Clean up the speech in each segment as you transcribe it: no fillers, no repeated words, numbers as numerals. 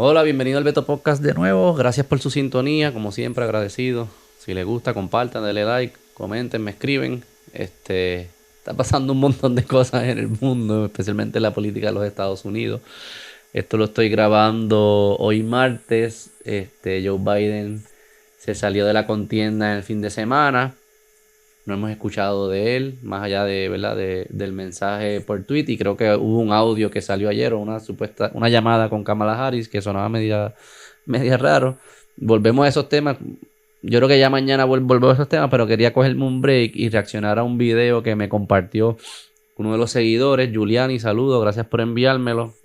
Hola, bienvenido al Beto Podcast de nuevo. Gracias por su sintonía, como siempre agradecido. Si les gusta, compartan, denle like, comenten, me escriben. Está pasando un montón de cosas en el mundo, especialmente en la política de los Estados Unidos. Esto lo estoy grabando hoy martes. Joe Biden se salió de la contienda en el fin de semana. No hemos escuchado de él, más allá de, ¿verdad? Del mensaje por tweet. Y creo que hubo un audio que salió ayer, o una llamada con Kamala Harris, que sonaba media raro. Volvemos a esos temas. Yo creo que ya mañana volvemos a esos temas, pero quería cogerme un break y reaccionar a un video que me compartió uno de los seguidores, Giuliani. Saludos, gracias por enviármelo.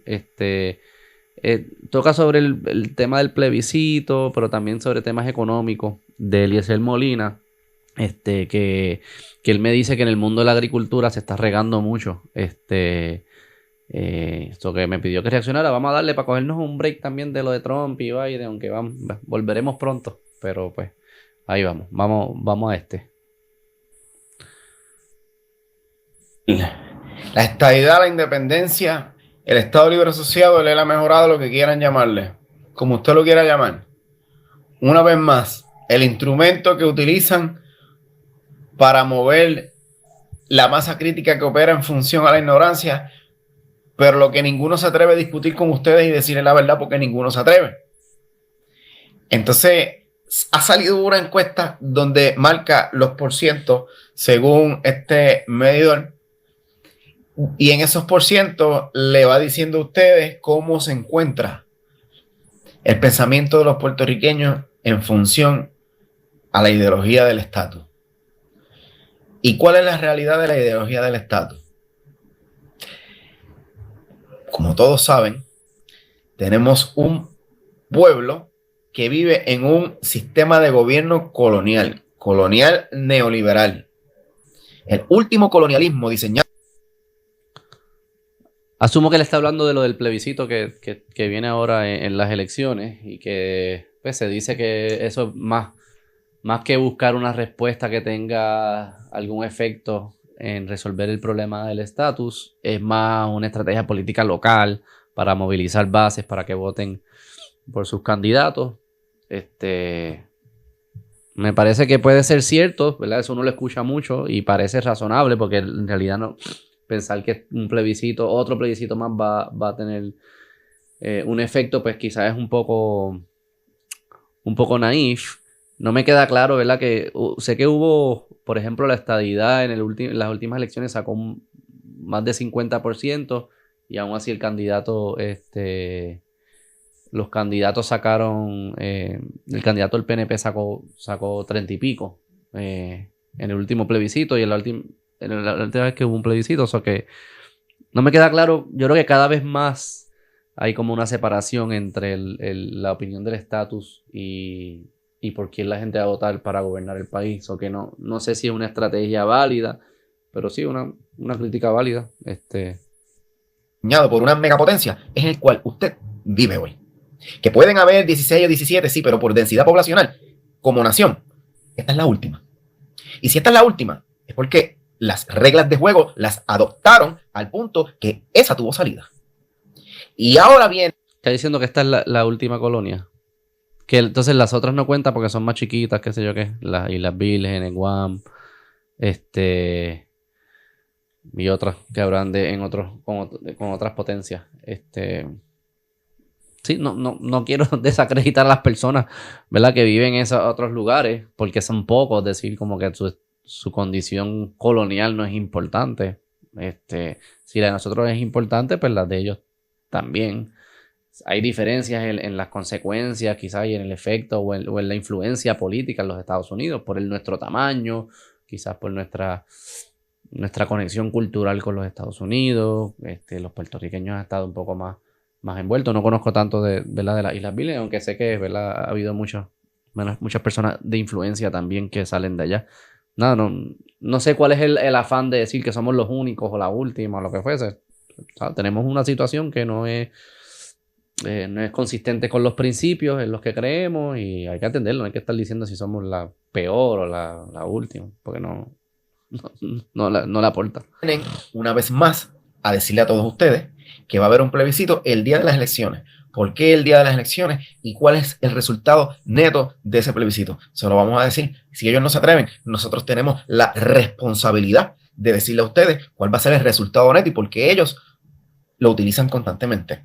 Toca sobre el tema del plebiscito, pero también sobre temas económicos de Eliezer Molina. Que él me dice que en el mundo de la agricultura se está regando mucho. Esto que me pidió que reaccionara. Vamos a darle para cogernos un break también de lo de Trump y Biden, aunque volveremos pronto. Pero pues, ahí vamos a este. La estadidad, la independencia, el Estado Libre Asociado, el ELA mejorado, lo que quieran llamarle, como usted lo quiera llamar. Una vez más, el instrumento que utilizan para mover la masa crítica que opera en función a la ignorancia, pero lo que ninguno se atreve a discutir con ustedes y decirle la verdad porque ninguno se atreve. Entonces, ha salido una encuesta donde marca los porcientos según este medidor. Y en esos porcientos le va diciendo a ustedes cómo se encuentra el pensamiento de los puertorriqueños en función a la ideología del estatus. ¿Y cuál es la realidad de la ideología del estatus? Como todos saben, tenemos un pueblo que vive en un sistema de gobierno colonial neoliberal. El último colonialismo diseñado. Asumo que le está hablando de lo del plebiscito que viene ahora en las elecciones y que pues, se dice que eso es más que buscar una respuesta que tenga algún efecto en resolver el problema del estatus, es más una estrategia política local para movilizar bases para que voten por sus candidatos. Me parece que puede ser cierto, ¿verdad? Eso uno lo escucha mucho y parece razonable porque en realidad no pensar que otro plebiscito más va a tener un efecto, pues quizás es un poco naif. No me queda claro, ¿verdad? Sé que hubo, por ejemplo, la estadidad en las últimas elecciones sacó más de 50% y aún así los candidatos sacaron, el candidato del PNP sacó 30 y pico en el último plebiscito y en la última vez que hubo un plebiscito. O sea que no me queda claro. Yo creo que cada vez más hay como una separación entre la opinión del estatus y por quién la gente va a votar para gobernar el país. O que no sé si es una estrategia válida, pero sí una crítica válida. Por una megapotencia en el cual usted vive hoy. Que pueden haber 16 o 17, sí, pero por densidad poblacional, como nación, esta es la última. Y si esta es la última, es porque las reglas de juego las adoptaron al punto que esa tuvo salida. Y ahora bien. Está diciendo que esta es la última colonia. Que entonces las otras no cuentan porque son más chiquitas, qué sé yo qué. Las Islas Vírgenes, Guam, y otras que habrán con otras potencias. Sí, no quiero desacreditar a las personas, ¿verdad? Que viven en esos otros lugares, porque son pocos, decir como que su condición colonial no es importante. Si la de nosotros es importante, pues las de ellos también. Hay diferencias en las consecuencias, quizás, y en el efecto o en la influencia política en los Estados Unidos, por nuestro tamaño, quizás por nuestra conexión cultural con los Estados Unidos. Los puertorriqueños han estado un poco más envueltos. No conozco tanto ¿verdad? De las Islas Vírgenes, aunque sé que, ¿verdad? Ha habido muchas personas de influencia también que salen de allá. No sé cuál es el afán de decir que somos los únicos o la última o lo que fuese. O sea, tenemos una situación que no es consistente con los principios en los que creemos y hay que atenderlo. No hay que estar diciendo si somos la peor o la última, porque no la aporta. Una vez más a decirle a todos ustedes que va a haber un plebiscito el día de las elecciones, por qué el día de las elecciones y cuál es el resultado neto de ese plebiscito. Se lo vamos a decir. Si ellos no se atreven, nosotros tenemos la responsabilidad de decirle a ustedes cuál va a ser el resultado neto y por qué ellos lo utilizan constantemente.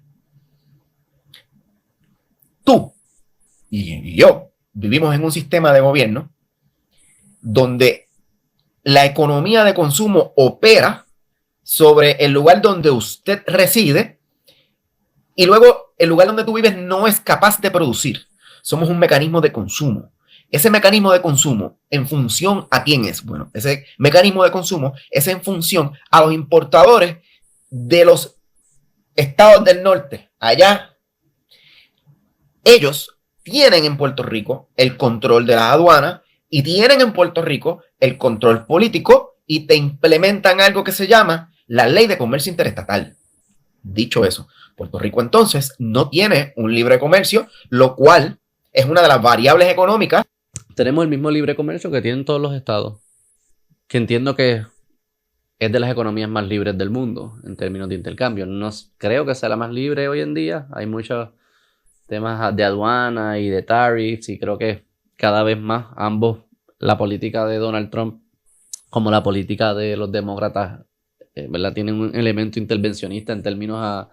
Tú y yo vivimos en un sistema de gobierno donde la economía de consumo opera sobre el lugar donde usted reside y luego el lugar donde tú vives no es capaz de producir. Somos un mecanismo de consumo. Ese mecanismo de consumo, ¿en función a quién es? Bueno, ese mecanismo de consumo es en función a los importadores de los estados del norte. Allá, ellos tienen en Puerto Rico el control de las aduanas y tienen en Puerto Rico el control político y te implementan algo que se llama la Ley de Comercio Interestatal. Dicho eso, Puerto Rico entonces no tiene un libre comercio, lo cual es una de las variables económicas. Tenemos el mismo libre comercio que tienen todos los estados, que entiendo que es de las economías más libres del mundo en términos de intercambio. No creo que sea la más libre hoy en día. Hay muchos temas de aduana y de tariffs y creo que cada vez más ambos, la política de Donald Trump como la política de los demócratas, ¿verdad? Tienen un elemento intervencionista en términos a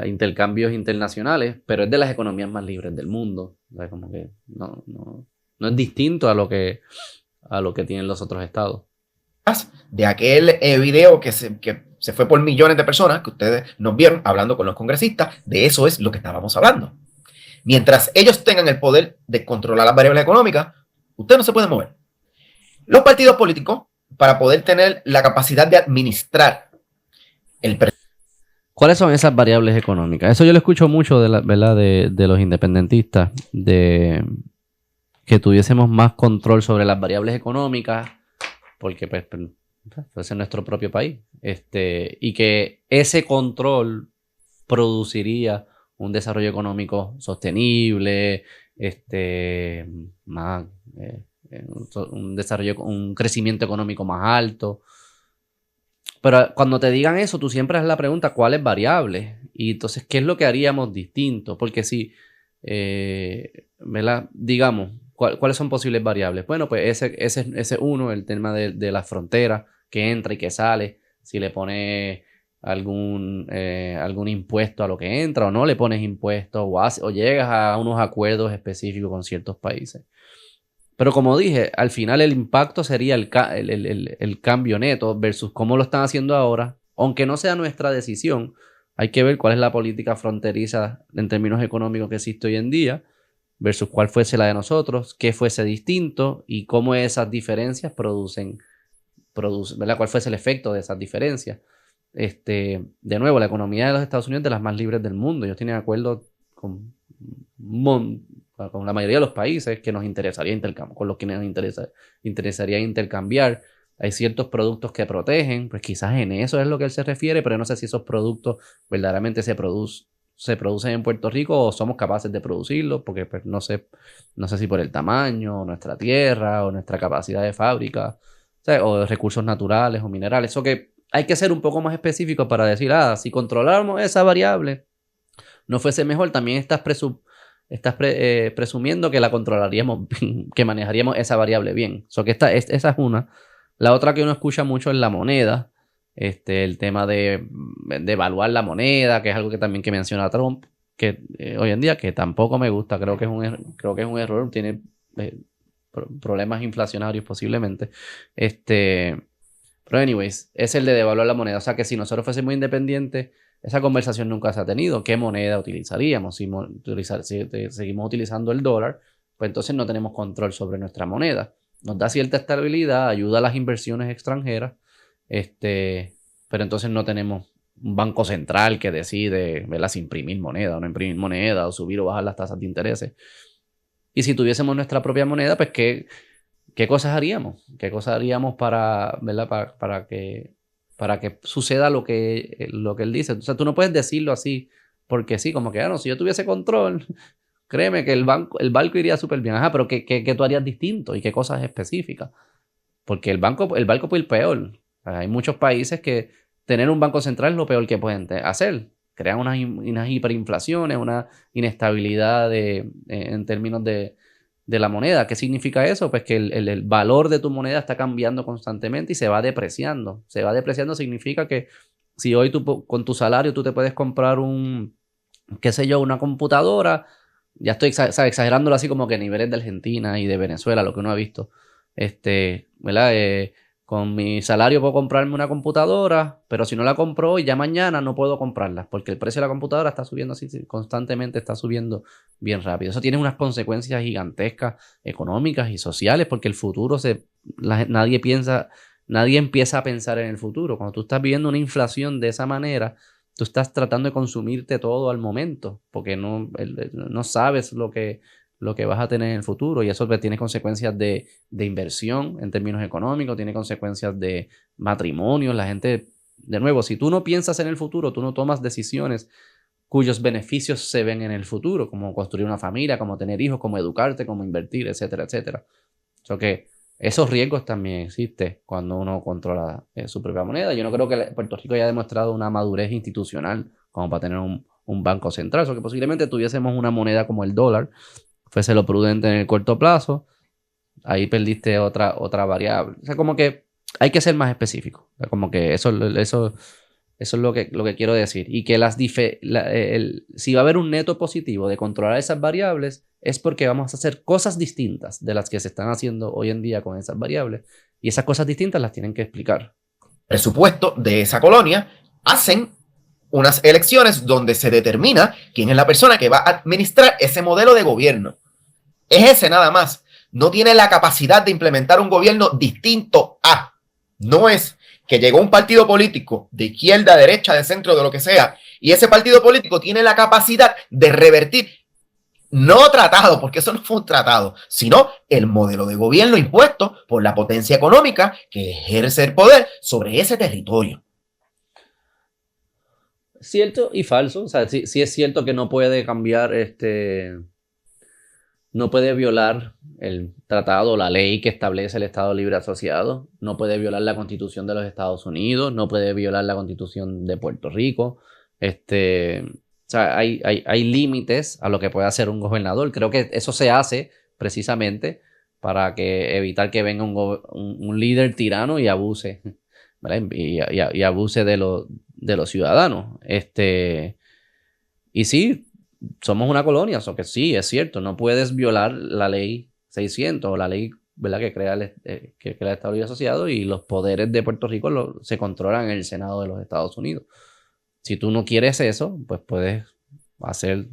intercambios internacionales, pero es de las economías más libres del mundo. O sea, como que no es distinto a lo que tienen los otros estados. De aquel video que se fue por millones de personas, que ustedes nos vieron hablando con los congresistas, de eso es lo que estábamos hablando. Mientras ellos tengan el poder de controlar las variables económicas, usted no se puede mover. Los partidos políticos, para poder tener la capacidad de administrar el ¿Cuáles son esas variables económicas? Eso yo lo escucho mucho de los independentistas, de que tuviésemos más control sobre las variables económicas, porque pues es nuestro propio país, y que ese control produciría un desarrollo económico sostenible, más, un crecimiento económico más alto. Pero cuando te digan eso, tú siempre haces la pregunta, ¿cuáles variables? Y entonces, ¿qué es lo que haríamos distinto? Porque si, ¿verdad? Digamos, ¿cuáles son posibles variables? Bueno, pues ese uno, el tema de la frontera, que entra y que sale, si le pones algún impuesto a lo que entra o no le pones impuestos o llegas a unos acuerdos específicos con ciertos países. Pero como dije, al final el impacto sería el cambio neto versus cómo lo están haciendo ahora. Aunque no sea nuestra decisión, hay que ver cuál es la política fronteriza en términos económicos que existe hoy en día versus cuál fuese la de nosotros, qué fuese distinto y cómo esas diferencias producen, ¿verdad? ¿Cuál fuese el efecto de esas diferencias? De nuevo, la economía de los Estados Unidos es de las más libres del mundo. Ellos tienen acuerdos con la mayoría de los países que nos interesaría intercambiar, con los que nos interesaría intercambiar. Hay ciertos productos que protegen, pues quizás en eso es lo que él se refiere, pero no sé si esos productos verdaderamente se producen en Puerto Rico o somos capaces de producirlos, porque pues, no sé si por el tamaño, nuestra tierra o nuestra capacidad de fábrica, o de recursos naturales o minerales. Eso que hay que ser un poco más específico para decir, si controláramos esa variable, no fuese mejor. También estás presumiendo que la controlaríamos, que manejaríamos esa variable bien. Que esa es una. La otra que uno escucha mucho es la moneda. El tema de evaluar la moneda, que es algo que también que menciona Trump, que hoy en día que tampoco me gusta. Creo que es un error. Tiene problemas inflacionarios posiblemente. Pero anyways, es el de devaluar la moneda. O sea que si nosotros fuésemos independientes, esa conversación nunca se ha tenido. ¿Qué moneda utilizaríamos? Si seguimos utilizando el dólar, pues entonces no tenemos control sobre nuestra moneda. Nos da cierta estabilidad, ayuda a las inversiones extranjeras, pero entonces no tenemos un banco central que decide, ¿verdad?, si imprimir moneda o no imprimir moneda, o subir o bajar las tasas de intereses. Y si tuviésemos nuestra propia moneda, pues ¿qué cosas haríamos? ¿Qué cosas haríamos ¿verdad? para que suceda lo que él dice? O sea, tú no puedes decirlo así porque sí, como que, no, si yo tuviese control, créeme que el barco iría súper bien. Pero ¿qué tú harías distinto? ¿Y qué cosas específicas? Porque el barco puede ir peor. Hay muchos países que tener un banco central es lo peor que pueden hacer. crean unas hiperinflaciones, una inestabilidad en términos de la moneda. ¿Qué significa eso? Pues que el valor de tu moneda está cambiando constantemente y se va depreciando. Se va depreciando significa que si hoy tú con tu salario tú te puedes comprar qué sé yo, una computadora, ya estoy exagerándolo así como que a niveles de Argentina y de Venezuela, lo que uno ha visto, ¿verdad? Con mi salario puedo comprarme una computadora, pero si no la compro hoy, ya mañana no puedo comprarla, porque el precio de la computadora está subiendo así, constantemente está subiendo bien rápido. Eso tiene unas consecuencias gigantescas económicas y sociales, porque el futuro nadie empieza a pensar en el futuro. Cuando tú estás viviendo una inflación de esa manera, tú estás tratando de consumirte todo al momento, porque no sabes lo que vas a tener en el futuro, y eso tiene consecuencias de inversión en términos económicos, tiene consecuencias de matrimonio. La gente, de nuevo, si tú no piensas en el futuro, tú no tomas decisiones cuyos beneficios se ven en el futuro, como construir una familia, como tener hijos, como educarte, como invertir, etcétera, etcétera. Que esos riesgos también existen cuando uno controla su propia moneda. Yo no creo que Puerto Rico haya demostrado una madurez institucional como para tener un banco central, que posiblemente tuviésemos una moneda como el dólar, fuese lo prudente en el corto plazo. Ahí perdiste otra variable. O sea, como que hay que ser más específico. O sea, como que eso es lo que quiero decir. Y que si va a haber un neto positivo de controlar esas variables, es porque vamos a hacer cosas distintas de las que se están haciendo hoy en día con esas variables. Y esas cosas distintas las tienen que explicar. Presupuesto de esa colonia, hacen unas elecciones donde se determina quién es la persona que va a administrar ese modelo de gobierno. Es ese nada más. No tiene la capacidad de implementar un gobierno distinto a. No es que llegó un partido político de izquierda, derecha, de centro, de lo que sea, y ese partido político tiene la capacidad de revertir, no tratado, porque eso no fue un tratado, sino el modelo de gobierno impuesto por la potencia económica que ejerce el poder sobre ese territorio. Cierto y falso. O sea, sí es cierto que no puede cambiar, no puede violar el tratado, la ley que establece el Estado Libre Asociado, no puede violar la Constitución de los Estados Unidos, no puede violar la Constitución de Puerto Rico. O sea, hay límites a lo que puede hacer un gobernador. Creo que eso se hace precisamente para evitar que venga un líder tirano y abuse, ¿verdad? Y abuse de los ciudadanos. Y sí, somos una colonia, que sí, es cierto, no puedes violar la ley 600 o la ley, ¿verdad?, que crea el Estado Libre Asociado, y los poderes de Puerto Rico se controlan en el Senado de los Estados Unidos. Si tú no quieres eso, pues puedes hacer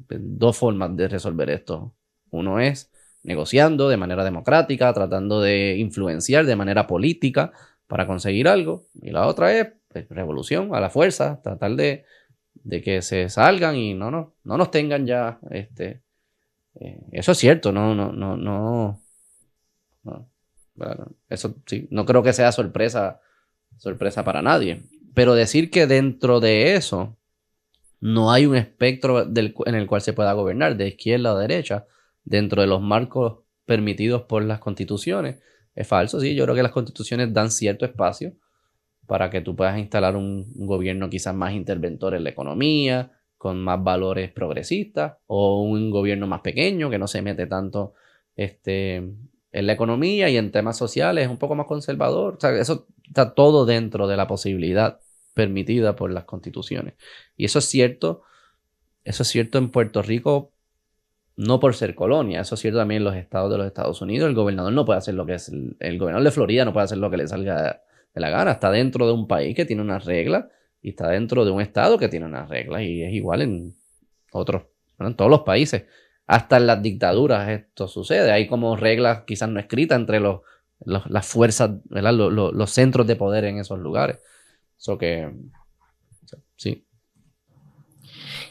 dos formas de resolver esto. Uno es negociando de manera democrática, tratando de influenciar de manera política para conseguir algo. Y la otra es revolución a la fuerza, tratar de que se salgan y no nos tengan ya. Eso es cierto, no. Eso sí, no creo que sea sorpresa para nadie. Pero decir que dentro de eso no hay un espectro en el cual se pueda gobernar, de izquierda o derecha, dentro de los marcos permitidos por las constituciones, es falso. Sí, yo creo que las constituciones dan cierto espacio para que tú puedas instalar un gobierno quizás más interventor en la economía, con más valores progresistas, o un gobierno más pequeño que no se mete tanto en la economía, y en temas sociales es un poco más conservador. O sea, eso está todo dentro de la posibilidad permitida por las constituciones. Y eso es cierto en Puerto Rico, no por ser colonia, eso es cierto también en los estados de los Estados Unidos. El gobernador no puede hacer lo que es, el gobernador de Florida no puede hacer lo que le salga de la gana. Está dentro de un país que tiene unas reglas, y está dentro de un estado que tiene unas reglas, y es igual en en todos los países. Hasta en las dictaduras esto sucede. Hay como reglas quizás no escritas entre las fuerzas, ¿verdad?, los centros de poder en esos lugares. Sí.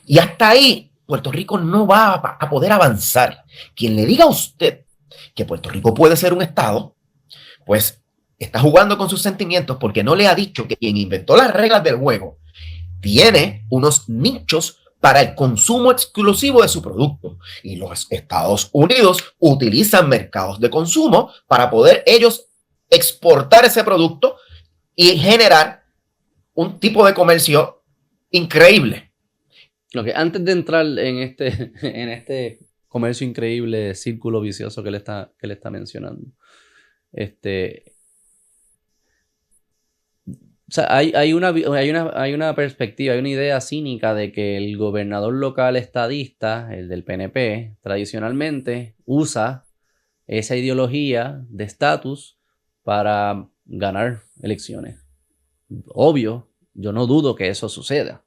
Y hasta ahí Puerto Rico no va a poder avanzar. Quien le diga a usted que Puerto Rico puede ser un estado, pues está jugando con sus sentimientos, porque no le ha dicho que quien inventó las reglas del juego tiene unos nichos para el consumo exclusivo de su producto. Y los Estados Unidos utilizan mercados de consumo para poder ellos exportar ese producto y generar un tipo de comercio increíble. Antes de entrar en en este comercio increíble, círculo vicioso que le está mencionando, o sea, hay una perspectiva, hay una idea cínica de que el gobernador local estadista, el del PNP, tradicionalmente usa esa ideología de estatus para ganar elecciones. Obvio, yo no dudo que eso suceda.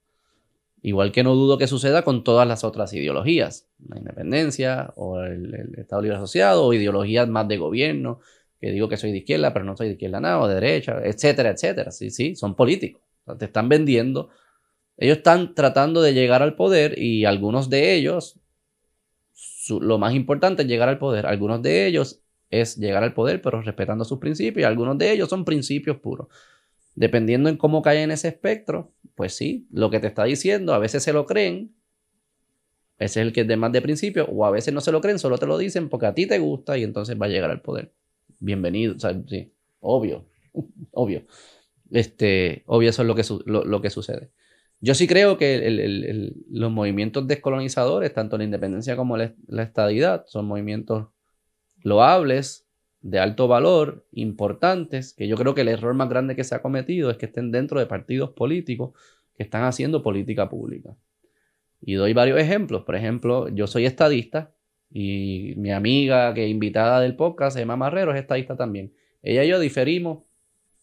Igual que no dudo que suceda con todas las otras ideologías, la independencia o el Estado Libre Asociado o ideologías más de gobierno, que digo que soy de izquierda, pero no soy de izquierda nada, o de derecha, etcétera, etcétera. Sí, sí, son políticos. O sea, te están vendiendo. Ellos están tratando de llegar al poder y algunos de ellos, lo más importante es llegar al poder. Algunos de ellos es llegar al poder, pero respetando sus principios. Y algunos de ellos son principios puros. Dependiendo en cómo cae en ese espectro, pues sí, lo que te está diciendo, a veces se lo creen, ese es el que es de más de principio, o a veces no se lo creen, solo te lo dicen porque a ti te gusta y entonces va a llegar al poder. Bienvenido, o sea, sí, obvio, obvio. Obvio eso es lo que sucede. Yo sí creo que los movimientos descolonizadores, tanto la independencia como la estadidad, son movimientos loables, de alto valor, importantes, que yo creo que el error más grande que se ha cometido es que estén dentro de partidos políticos que están haciendo política pública. Y doy varios ejemplos. Por ejemplo, yo soy estadista y mi amiga que es invitada del podcast, Emma Marrero, es estadista también. Ella y yo diferimos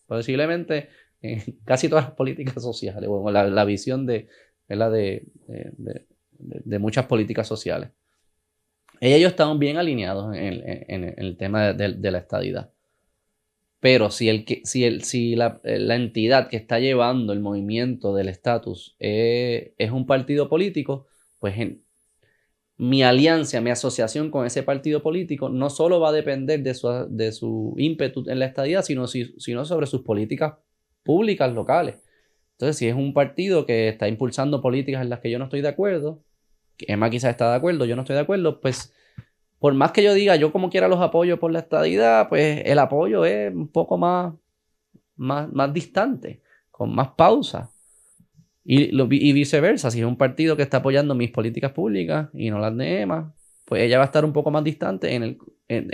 posiblemente en casi todas las políticas sociales, o la visión de muchas políticas sociales. Ella y yo estamos bien alineados en el tema de la estadidad. Pero si la entidad que está llevando el movimiento del estatus es un partido político, pues mi alianza, mi asociación con ese partido político no solo va a depender de su ímpetu en la estadidad, sino sobre sus políticas públicas locales. Entonces, si es un partido que está impulsando políticas en las que yo no estoy de acuerdo, que Emma quizás está de acuerdo, yo no estoy de acuerdo, pues por más que yo diga, yo como quiera los apoyo por la estadidad, pues el apoyo es un poco más distante, con más pausa. Y viceversa, si es un partido que está apoyando mis políticas públicas y no las de Emma, pues ella va a estar un poco más distante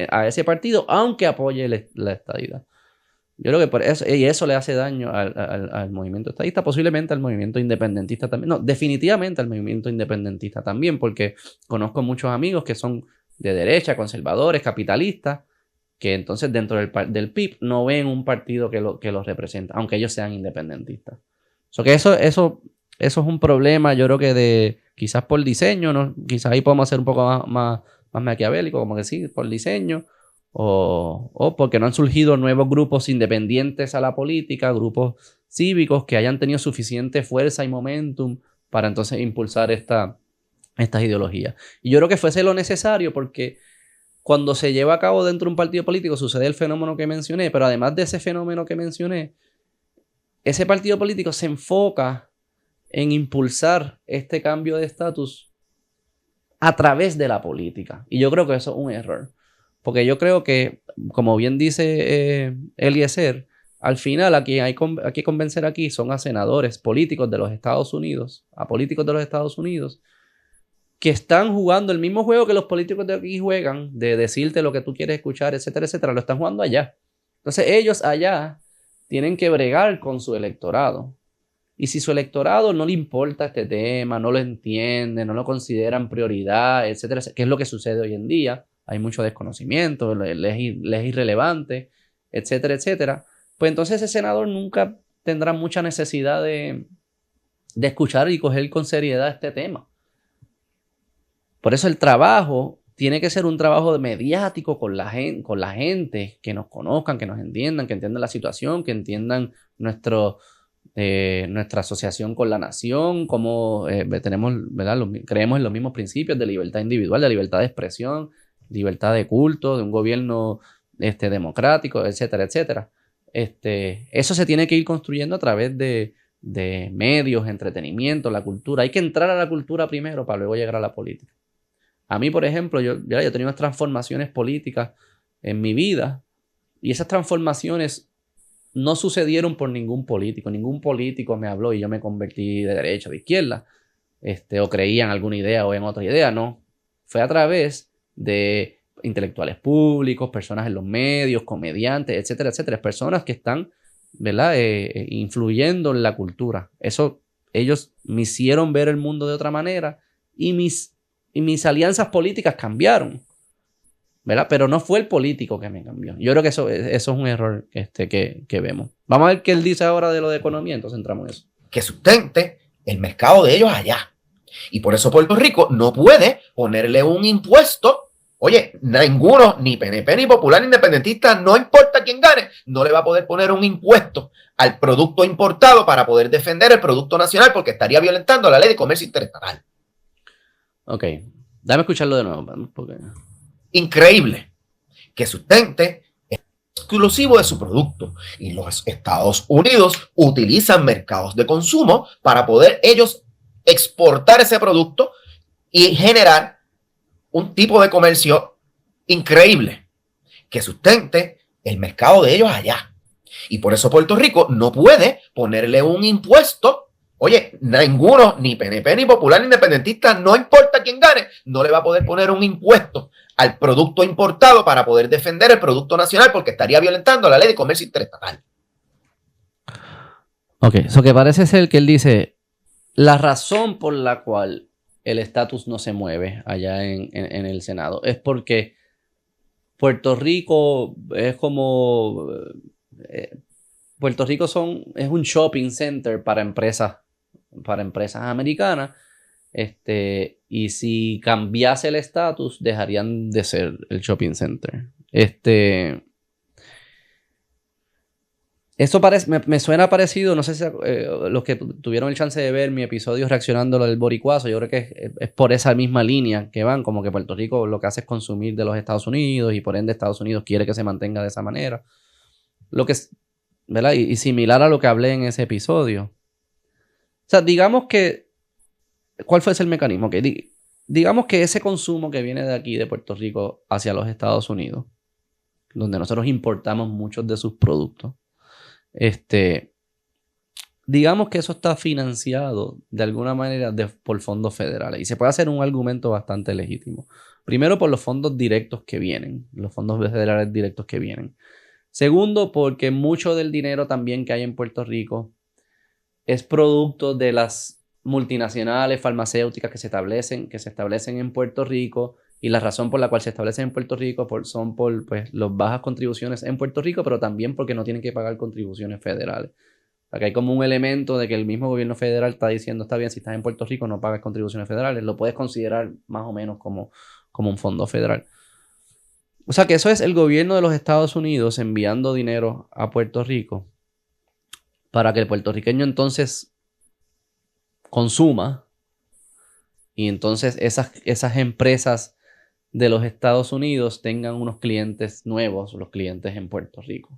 a ese partido, aunque apoye la estadidad. Yo creo que por eso, y eso le hace daño al movimiento estadista, posiblemente al movimiento independentista también. No, definitivamente al movimiento independentista también, porque conozco muchos amigos que son de derecha, conservadores, capitalistas, que entonces dentro del PIB no ven un partido que los representa, aunque ellos sean independentistas. Eso es un problema, yo creo que quizás por diseño, ¿no? Quizás ahí podemos ser un poco más maquiavélico, como que sí, por diseño, o porque no han surgido nuevos grupos independientes a la política, grupos cívicos que hayan tenido suficiente fuerza y momentum para entonces impulsar estas ideologías. Y yo creo que fuese lo necesario porque cuando se lleva a cabo dentro de un partido político sucede el fenómeno que mencioné, pero además de ese fenómeno que mencioné, ese partido político se enfoca en impulsar este cambio de estatus a través de la política. Y yo creo que eso es un error. Porque yo creo que, como bien dice Eliezer, al final a quien hay que convencer aquí son a senadores políticos de los Estados Unidos, a políticos de los Estados Unidos, que están jugando el mismo juego que los políticos de aquí juegan, de decirte lo que tú quieres escuchar, etcétera, etcétera, lo están jugando allá. Entonces ellos allá tienen que bregar con su electorado. Y si su electorado no le importa este tema, no lo entiende, no lo consideran prioridad, etcétera, ¿qué es lo que sucede hoy en día? Hay mucho desconocimiento, les es irrelevante, etcétera, etcétera. Pues entonces ese senador nunca tendrá mucha necesidad de escuchar y coger con seriedad este tema. Por eso el trabajo tiene que ser un trabajo mediático con la gente, que nos conozcan, que nos entiendan, que entiendan la situación, que entiendan nuestra asociación con la nación, cómo tenemos, ¿verdad? Creemos en los mismos principios de libertad individual, de libertad de expresión, libertad de culto, de un gobierno democrático, etcétera, etcétera. Eso se tiene que ir construyendo a través de medios, entretenimiento, la cultura. Hay que entrar a la cultura primero para luego llegar a la política. A mí, por ejemplo, yo he tenido unas transformaciones políticas en mi vida y esas transformaciones no sucedieron por ningún político. Ningún político me habló y yo me convertí de derecha o de izquierda. o creían alguna idea o en otra idea, no. Fue a través de intelectuales públicos, personas en los medios, comediantes, etcétera, etcétera. Personas que están, ¿verdad? Influyendo en la cultura. Eso, ellos me hicieron ver el mundo de otra manera y mis alianzas políticas cambiaron, ¿verdad? Pero no fue el político que me cambió. Yo creo que eso es un error que vemos. Vamos a ver qué él dice ahora de lo de economía, entonces entramos en eso. Que sustente el mercado de ellos allá. Y por eso Puerto Rico no puede ponerle un impuesto. Oye, ninguno, ni PNP, ni Popular, ni Independentista, no importa quién gane, no le va a poder poner un impuesto al producto importado para poder defender el producto nacional porque estaría violentando la ley de comercio interestatal. Ok, dame escucharlo de nuevo. Porque... Increíble que sustente exclusivo de su producto y los Estados Unidos utilizan mercados de consumo para poder ellos exportar ese producto y generar un tipo de comercio increíble que sustente el mercado de ellos allá. Y por eso Puerto Rico no puede ponerle un impuesto. Oye, ninguno, ni PNP, ni Popular, ni Independentista, no importa quién gane, no le va a poder poner un impuesto al producto importado para poder defender el producto nacional porque estaría violentando la ley de comercio interestatal. Ok, eso que parece ser que él dice, la razón por la cual el estatus no se mueve allá en el Senado es porque Puerto Rico es como... Puerto Rico es un shopping center para empresas americanas. Y si cambiase el estatus, dejarían de ser el shopping center. Eso me suena parecido, no sé si los que tuvieron el chance de ver mi episodio reaccionando al boricuazo, yo creo que es por esa misma línea que van, como que Puerto Rico lo que hace es consumir de los Estados Unidos y por ende Estados Unidos quiere que se mantenga de esa manera. Lo que es, ¿verdad? Y similar a lo que hablé en ese episodio. O sea, digamos que, ¿cuál fue ese el mecanismo? Que digamos que ese consumo que viene de aquí, de Puerto Rico, hacia los Estados Unidos, donde nosotros importamos muchos de sus productos, digamos que eso está financiado de alguna manera por fondos federales y se puede hacer un argumento bastante legítimo. Primero, por los fondos directos que vienen, los fondos federales directos que vienen. Segundo, porque mucho del dinero también que hay en Puerto Rico es producto de las multinacionales farmacéuticas que se establecen en Puerto Rico. Y la razón por la cual se establecen en Puerto Rico son por pues, las bajas contribuciones en Puerto Rico, pero también porque no tienen que pagar contribuciones federales. O sea, que hay como un elemento de que el mismo gobierno federal está diciendo, está bien, si estás en Puerto Rico no pagas contribuciones federales, lo puedes considerar más o menos como un fondo federal. O sea, que eso es el gobierno de los Estados Unidos enviando dinero a Puerto Rico para que el puertorriqueño entonces consuma y entonces esas empresas de los Estados Unidos tengan unos clientes nuevos, los clientes en Puerto Rico.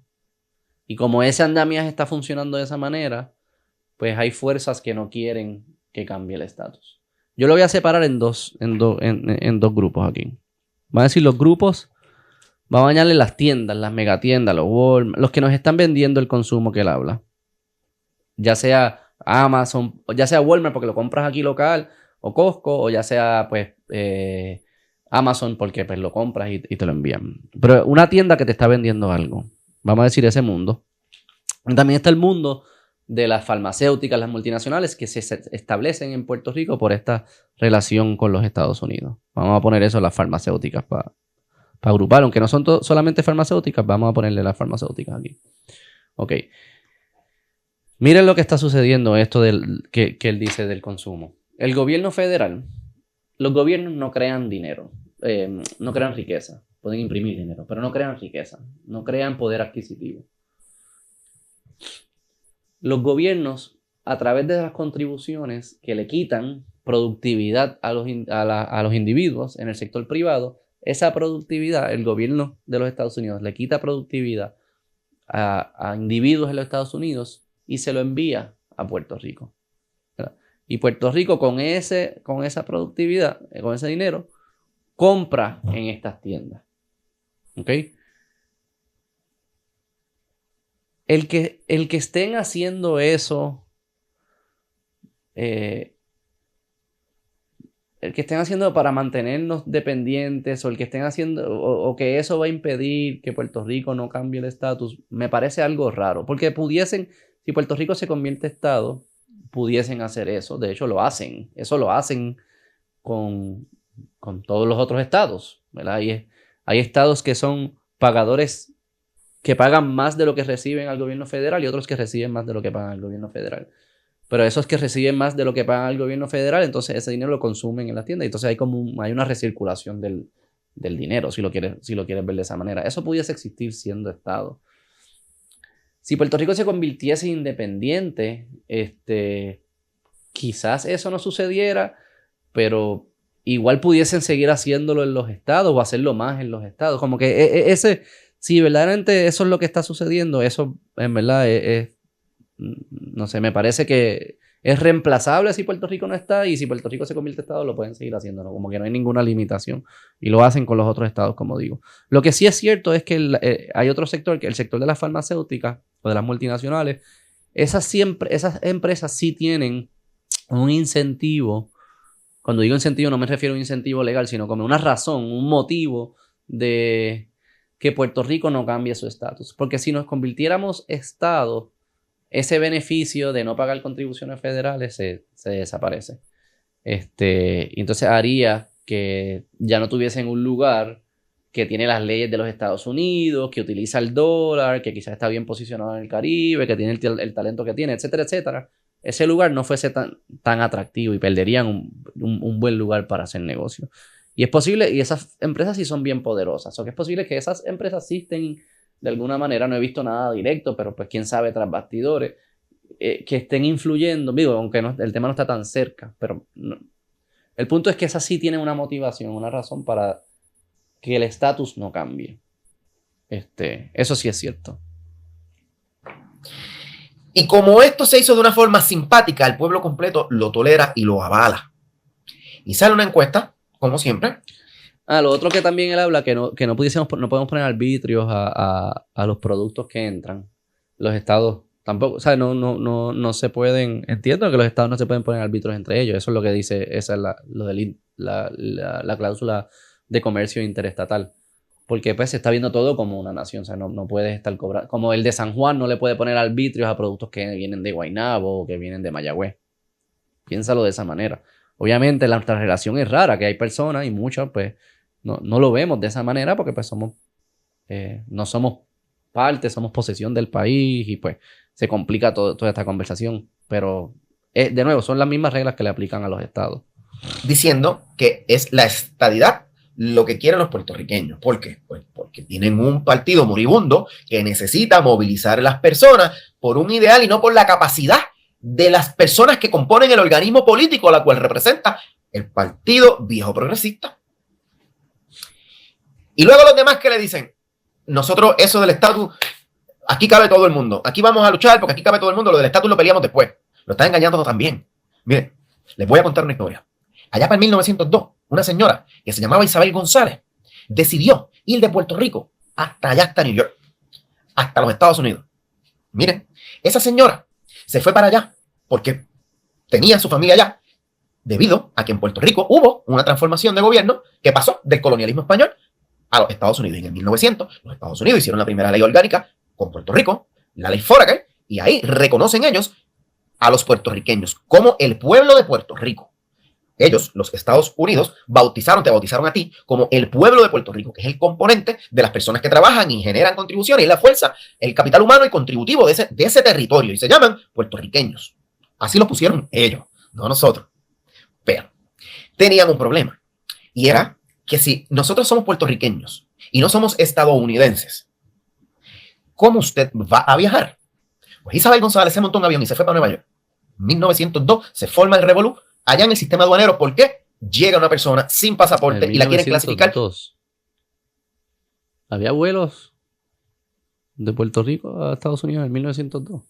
Y como ese andamiaje está funcionando de esa manera, pues hay fuerzas que no quieren que cambie el estatus. Yo lo voy a separar en dos grupos aquí. Van a decir los grupos, vamos a añadirle las tiendas, las megatiendas, los Walmart, los que nos están vendiendo el consumo que él habla. Ya sea Amazon, ya sea Walmart porque lo compras aquí local, o Costco, o ya sea pues Amazon porque pues, lo compras y te lo envían. Pero una tienda que te está vendiendo algo, vamos a decir ese mundo. También está el mundo de las farmacéuticas, las multinacionales que se establecen en Puerto Rico por esta relación con los Estados Unidos. Vamos a poner eso las farmacéuticas para agrupar, aunque no son solamente farmacéuticas, vamos a ponerle las farmacéuticas aquí. Ok. Miren lo que está sucediendo, esto que él dice del consumo. El gobierno federal, los gobiernos no crean dinero, no crean riqueza. Pueden imprimir dinero, pero no crean riqueza, no crean poder adquisitivo. Los gobiernos, a través de las contribuciones que le quitan productividad a los individuos en el sector privado, esa productividad, el gobierno de los Estados Unidos le quita productividad a individuos en los Estados Unidos y se lo envía a Puerto Rico. ¿Verdad? Y Puerto Rico con esa productividad, con ese dinero, compra en estas tiendas. ¿Ok? El que estén haciendo eso el que estén haciendo para mantenernos dependientes o el que estén haciendo o que eso va a impedir que Puerto Rico no cambie el estatus, me parece algo raro. Porque pudiesen, si Puerto Rico se convierte en estado, pudiesen hacer eso. De hecho, lo hacen. Eso lo hacen con todos los otros estados, ¿verdad? Hay estados que son pagadores que pagan más de lo que reciben al gobierno federal y otros que reciben más de lo que pagan al gobierno federal. Pero esos que reciben más de lo que pagan al gobierno federal, entonces ese dinero lo consumen en las tiendas. Y entonces hay una recirculación del dinero, si lo quieres ver de esa manera. Eso pudiese existir siendo Estado. Si Puerto Rico se convirtiese independiente, quizás eso no sucediera, pero igual pudiesen seguir haciéndolo en los estados o hacerlo más en los estados. Como que si verdaderamente eso es lo que está sucediendo, eso en verdad no sé, me parece que es reemplazable si Puerto Rico no está, y si Puerto Rico se convierte en estado lo pueden seguir haciendo, ¿no? Como que no hay ninguna limitación y lo hacen con los otros estados, como digo. Lo que sí es cierto es que hay otro sector, que el sector de las farmacéuticas o de las multinacionales, esas empresas sí tienen un incentivo. Cuando digo incentivo no me refiero a un incentivo legal, sino como una razón, un motivo de que Puerto Rico no cambie su estatus. Porque si nos convirtiéramos estado, ese beneficio de no pagar contribuciones federales se desaparece. Y entonces haría que ya no tuviesen un lugar que tiene las leyes de los Estados Unidos, que utiliza el dólar, que quizás está bien posicionado en el Caribe, que tiene el talento que tiene, etcétera, etcétera. Ese lugar no fuese tan atractivo y perderían un buen lugar para hacer negocio. Y es posible, y esas empresas sí son bien poderosas, o que es posible que esas empresas sí estén de alguna manera, no he visto nada directo, pero pues quién sabe tras bastidores, que estén influyendo, digo, aunque el tema no está tan cerca, pero el punto es que esas sí tienen una motivación, una razón para que el estatus no cambie. Eso sí es cierto. Y como esto se hizo de una forma simpática, el pueblo completo lo tolera y lo avala. Y sale una encuesta, como siempre. Lo otro que también él habla, que no podemos poner arbitrios a los productos que entran. Los estados tampoco, o sea, no se pueden, entiendo que los estados no se pueden poner arbitrios entre ellos. Eso es lo que dice, esa es la cláusula de comercio interestatal. Porque pues se está viendo todo como una nación, o sea, no puedes estar cobrando. Como el de San Juan no le puede poner arbitrios a productos que vienen de Guaynabo o que vienen de Mayagüez. Piénsalo de esa manera. Obviamente nuestra relación es rara, que hay personas y muchas pues no lo vemos de esa manera porque pues no somos parte, somos posesión del país y pues se complica toda esta conversación. Pero de nuevo, son las mismas reglas que le aplican a los estados. Diciendo que es la estadidad lo que quieren los puertorriqueños. ¿Por qué? Pues porque tienen un partido moribundo que necesita movilizar a las personas por un ideal y no por la capacidad de las personas que componen el organismo político a la cual representa el Partido Viejo Progresista. Y luego los demás que le dicen, nosotros eso del estatus, aquí cabe todo el mundo, aquí vamos a luchar porque aquí cabe todo el mundo, lo del estatus lo peleamos después. Lo están engañando también. Miren, les voy a contar una historia. Allá para el 1902, una señora que se llamaba Isabel González decidió ir de Puerto Rico hasta allá, hasta New York, hasta los Estados Unidos. Miren, esa señora se fue para allá porque tenía su familia allá, debido a que en Puerto Rico hubo una transformación de gobierno que pasó del colonialismo español a los Estados Unidos. Y en el 1900, los Estados Unidos hicieron la primera ley orgánica con Puerto Rico, la ley Foraker, y ahí reconocen ellos a los puertorriqueños como el pueblo de Puerto Rico. Ellos, los Estados Unidos, te bautizaron a ti como el pueblo de Puerto Rico, que es el componente de las personas que trabajan y generan contribuciones, y la fuerza, el capital humano y contributivo de ese territorio, y se llaman puertorriqueños. Así lo pusieron ellos, no nosotros. Pero tenían un problema, y era que si nosotros somos puertorriqueños y no somos estadounidenses, ¿cómo usted va a viajar? Pues Isabel González se montó un avión y se fue para Nueva York. En 1902 se forma el revolú allá en el sistema aduanero. ¿Por qué? Llega una persona sin pasaporte y la quieren clasificar. Había vuelos de Puerto Rico a Estados Unidos en 1902.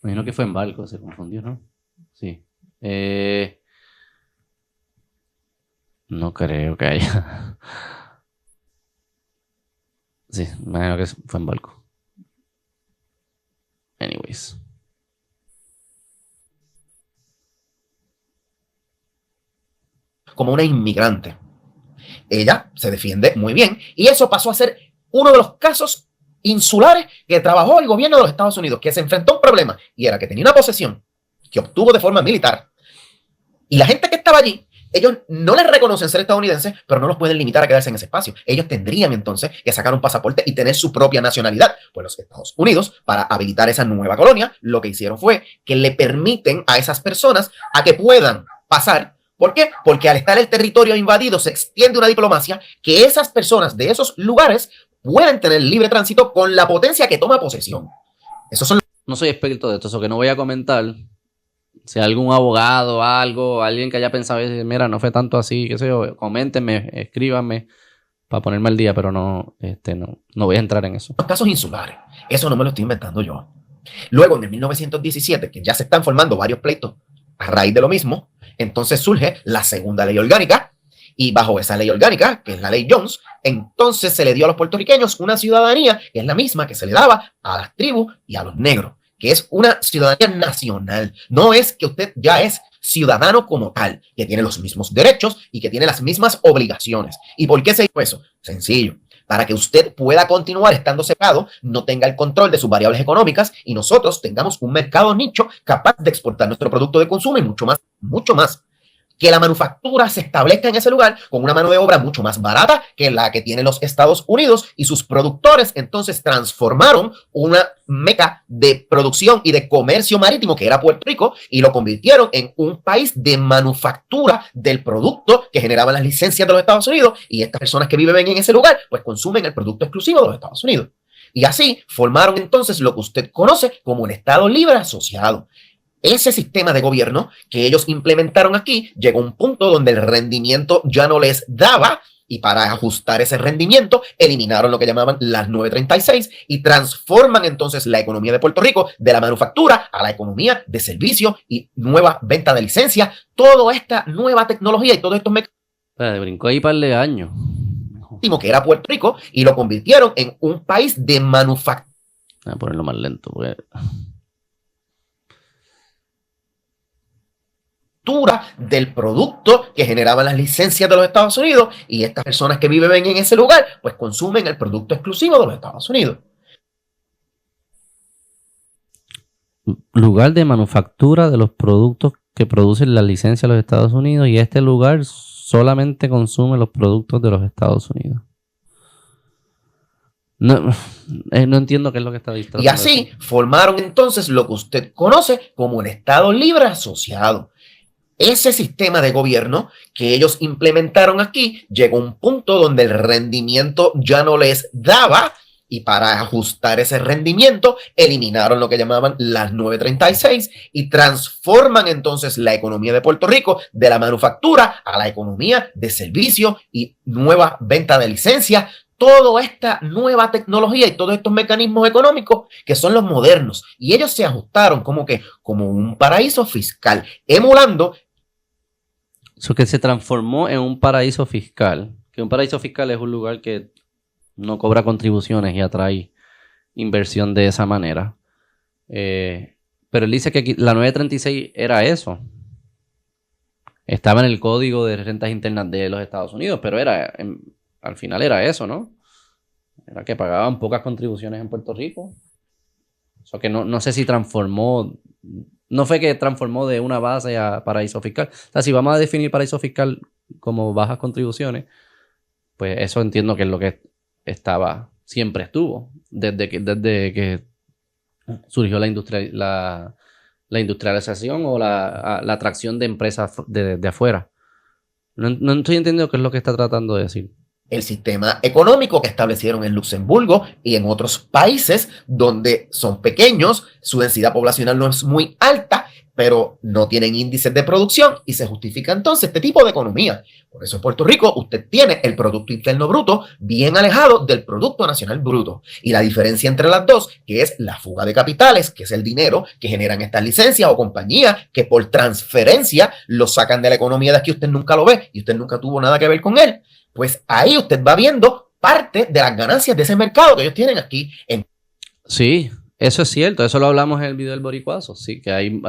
Me imagino que fue en barco, se confundió, ¿no? Sí. No creo que haya. Sí, me imagino que fue en barco. Anyways. como una inmigrante. Ella se defiende muy bien y eso pasó a ser uno de los casos insulares que trabajó el gobierno de los Estados Unidos, que se enfrentó a un problema y era que tenía una posesión que obtuvo de forma militar y la gente que estaba allí, ellos no les reconocen ser estadounidenses, pero no los pueden limitar a quedarse en ese espacio. Ellos tendrían entonces que sacar un pasaporte y tener su propia nacionalidad. Pues los Estados Unidos, para habilitar esa nueva colonia, lo que hicieron fue que le permiten a esas personas a que puedan pasar. ¿Por qué? Porque al estar el territorio invadido se extiende una diplomacia que esas personas de esos lugares pueden tener libre tránsito con la potencia que toma posesión. Esos son... No soy experto de esto, eso que no voy a comentar. Si algún abogado, algo, alguien que haya pensado, mira, no fue tanto así, qué sé yo, coméntenme, escríbanme para ponerme al día, pero no voy a entrar en eso. Los casos insulares, eso no me lo estoy inventando yo. Luego, en 1917, que ya se están formando varios pleitos a raíz de lo mismo, entonces surge la segunda ley orgánica y bajo esa ley orgánica, que es la ley Jones, entonces se le dio a los puertorriqueños una ciudadanía que es la misma que se le daba a las tribus y a los negros, que es una ciudadanía nacional. No es que usted ya es ciudadano como tal, que tiene los mismos derechos y que tiene las mismas obligaciones. ¿Y por qué se hizo eso? Sencillo. Para que usted pueda continuar estando separado, no tenga el control de sus variables económicas y nosotros tengamos un mercado nicho capaz de exportar nuestro producto de consumo y mucho más. Que la manufactura se establezca en ese lugar con una mano de obra mucho más barata que la que tienen los Estados Unidos y sus productores entonces transformaron una meca de producción y de comercio marítimo que era Puerto Rico y lo convirtieron en un país de manufactura del producto que generaban las licencias de los Estados Unidos y estas personas que viven en ese lugar pues consumen el producto exclusivo de los Estados Unidos. Y así formaron entonces lo que usted conoce como el Estado Libre Asociado. Ese sistema de gobierno que ellos implementaron aquí llegó a un punto donde el rendimiento ya no les daba y para ajustar ese rendimiento eliminaron lo que llamaban las 936 y transforman entonces la economía de Puerto Rico de la manufactura a la economía de servicio y nueva venta de licencia. Toda esta nueva tecnología y todos estos mecanismos brincó ahí un par de años que era Puerto Rico y lo convirtieron en un país de manufactura. Voy a ponerlo más lento porque... del producto que generaban las licencias de los Estados Unidos y estas personas que viven en ese lugar pues consumen el producto exclusivo de los Estados Unidos. Lugar de manufactura de los productos que producen la licencia de los Estados Unidos y este lugar solamente consume los productos de los Estados Unidos. No entiendo qué es lo que está diciendo. Y así formaron entonces lo que usted conoce como el Estado Libre Asociado. Ese sistema de gobierno que ellos implementaron aquí llegó a un punto donde el rendimiento ya no les daba y para ajustar ese rendimiento eliminaron lo que llamaban las 936 y transforman entonces la economía de Puerto Rico de la manufactura a la economía de servicio y nueva venta de licencias. Toda esta nueva tecnología y todos estos mecanismos económicos que son los modernos y ellos se ajustaron como un paraíso fiscal, emulando eso que se transformó en un paraíso fiscal. Que un paraíso fiscal es un lugar que no cobra contribuciones y atrae inversión de esa manera. Pero él dice que aquí, la 936 era eso. Estaba en el Código de Rentas Internas de los Estados Unidos, pero al final era eso, ¿no? Era que pagaban pocas contribuciones en Puerto Rico. Eso que no sé si transformó... No fue que transformó de una base a paraíso fiscal. O sea, si vamos a definir paraíso fiscal como bajas contribuciones, pues eso entiendo que es lo que siempre estuvo, desde que surgió la industrialización o la atracción de empresas de afuera. No estoy entendiendo qué es lo que está tratando de decir. El sistema económico que establecieron en Luxemburgo y en otros países donde son pequeños, su densidad poblacional no es muy alta, pero no tienen índices de producción y se justifica entonces este tipo de economía. Por eso en Puerto Rico usted tiene el Producto Interno Bruto bien alejado del Producto Nacional Bruto. Y la diferencia entre las dos, que es la fuga de capitales, que es el dinero que generan estas licencias o compañías que por transferencia lo sacan de la economía de aquí, usted nunca lo ve y usted nunca tuvo nada que ver con él. Pues ahí usted va viendo parte de las ganancias de ese mercado que ellos tienen aquí. Sí, eso es cierto. Eso lo hablamos en el video del Boricuazo. Sí, que hay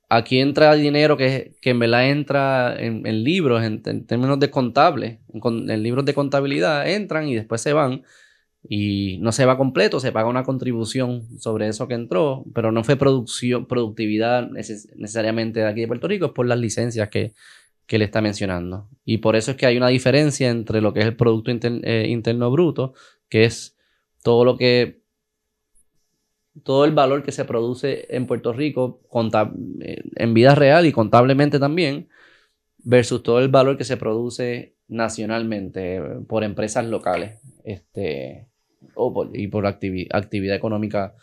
aquí entra dinero que en verdad entra en libros, en términos de contables, en libros de contabilidad, entran y después se van. Y no se va completo, se paga una contribución sobre eso que entró, pero no fue productividad necesariamente de aquí de Puerto Rico, es por las licencias que le está mencionando. Y por eso es que hay una diferencia entre lo que es el Producto Interno Bruto, que es todo el valor que se produce en Puerto Rico en vida real y contablemente también, versus todo el valor que se produce nacionalmente por empresas locales y por actividad económica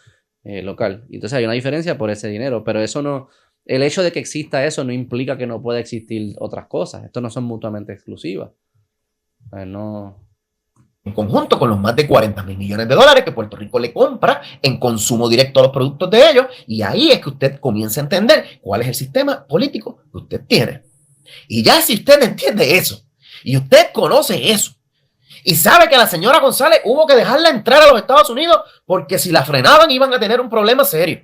local. Entonces hay una diferencia por ese dinero, pero eso no, el hecho de que exista eso no implica que no pueda existir otras cosas. Estos no son mutuamente exclusivas. No. En conjunto con los más de 40,000 millones de dólares que Puerto Rico le compra en consumo directo a los productos de ellos, y ahí es que usted comienza a entender cuál es el sistema político que usted tiene. Y ya si usted entiende eso, y usted conoce eso, y sabe que a la señora González hubo que dejarla entrar a los Estados Unidos porque si la frenaban iban a tener un problema serio,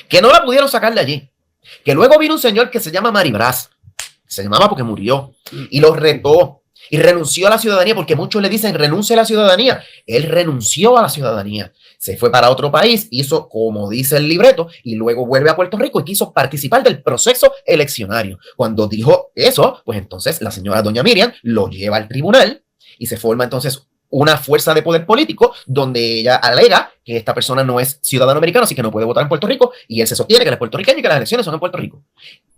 que no la pudieron sacar de allí, que luego vino un señor que se llama Maribraz, se llamaba porque murió, y lo retó, y renunció a la ciudadanía, porque muchos le dicen renuncia a la ciudadanía. Él renunció a la ciudadanía, se fue para otro país, hizo como dice el libreto, y luego vuelve a Puerto Rico y quiso participar del proceso eleccionario. Cuando dijo eso, pues entonces la señora doña Miriam lo lleva al tribunal y se forma entonces una fuerza de poder político donde ella alega que esta persona no es ciudadano americano, así que no puede votar en Puerto Rico, y él se sostiene que él es puertorriqueño y que las elecciones son en Puerto Rico.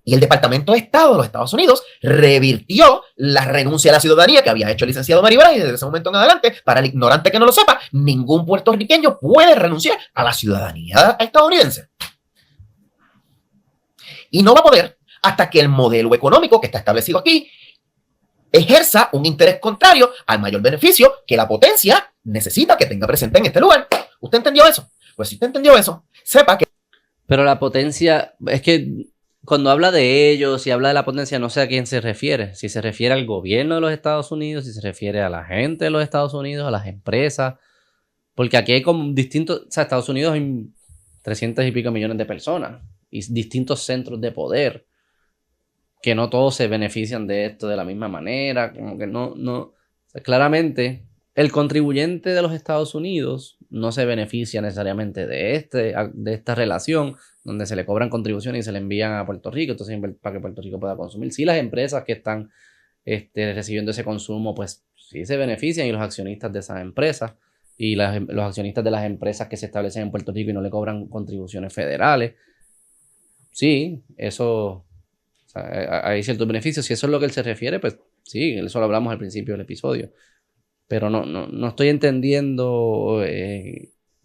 Y el Departamento de Estado de los Estados Unidos revirtió la renuncia a la ciudadanía que había hecho el licenciado Maribraz, y desde ese momento en adelante, para el ignorante que no lo sepa, ningún puertorriqueño puede renunciar a la ciudadanía estadounidense. Y no va a poder hasta que el modelo económico que está establecido aquí ejerza un interés contrario al mayor beneficio que la potencia necesita que tenga presente en este lugar. ¿Usted entendió eso? Pues si usted entendió eso, sepa que... Pero la potencia, es que cuando habla de ellos y habla de la potencia, no sé a quién se refiere. Si se refiere al gobierno de los Estados Unidos, si se refiere a la gente de los Estados Unidos, a las empresas. Porque aquí hay como distintos... O sea, Estados Unidos hay 300 y pico millones de personas y distintos centros de poder, que no todos se benefician de esto de la misma manera, como que no, o sea, claramente el contribuyente de los Estados Unidos no se beneficia necesariamente de esta relación donde se le cobran contribuciones y se le envían a Puerto Rico, entonces para que Puerto Rico pueda consumir. Sí, las empresas que están recibiendo ese consumo, pues sí se benefician, y los accionistas de esas empresas y los accionistas de las empresas que se establecen en Puerto Rico y no le cobran contribuciones federales. Sí, eso... O sea, hay ciertos beneficios. Si eso es lo que él se refiere, pues sí, eso lo hablamos al principio del episodio. Pero no estoy entendiendo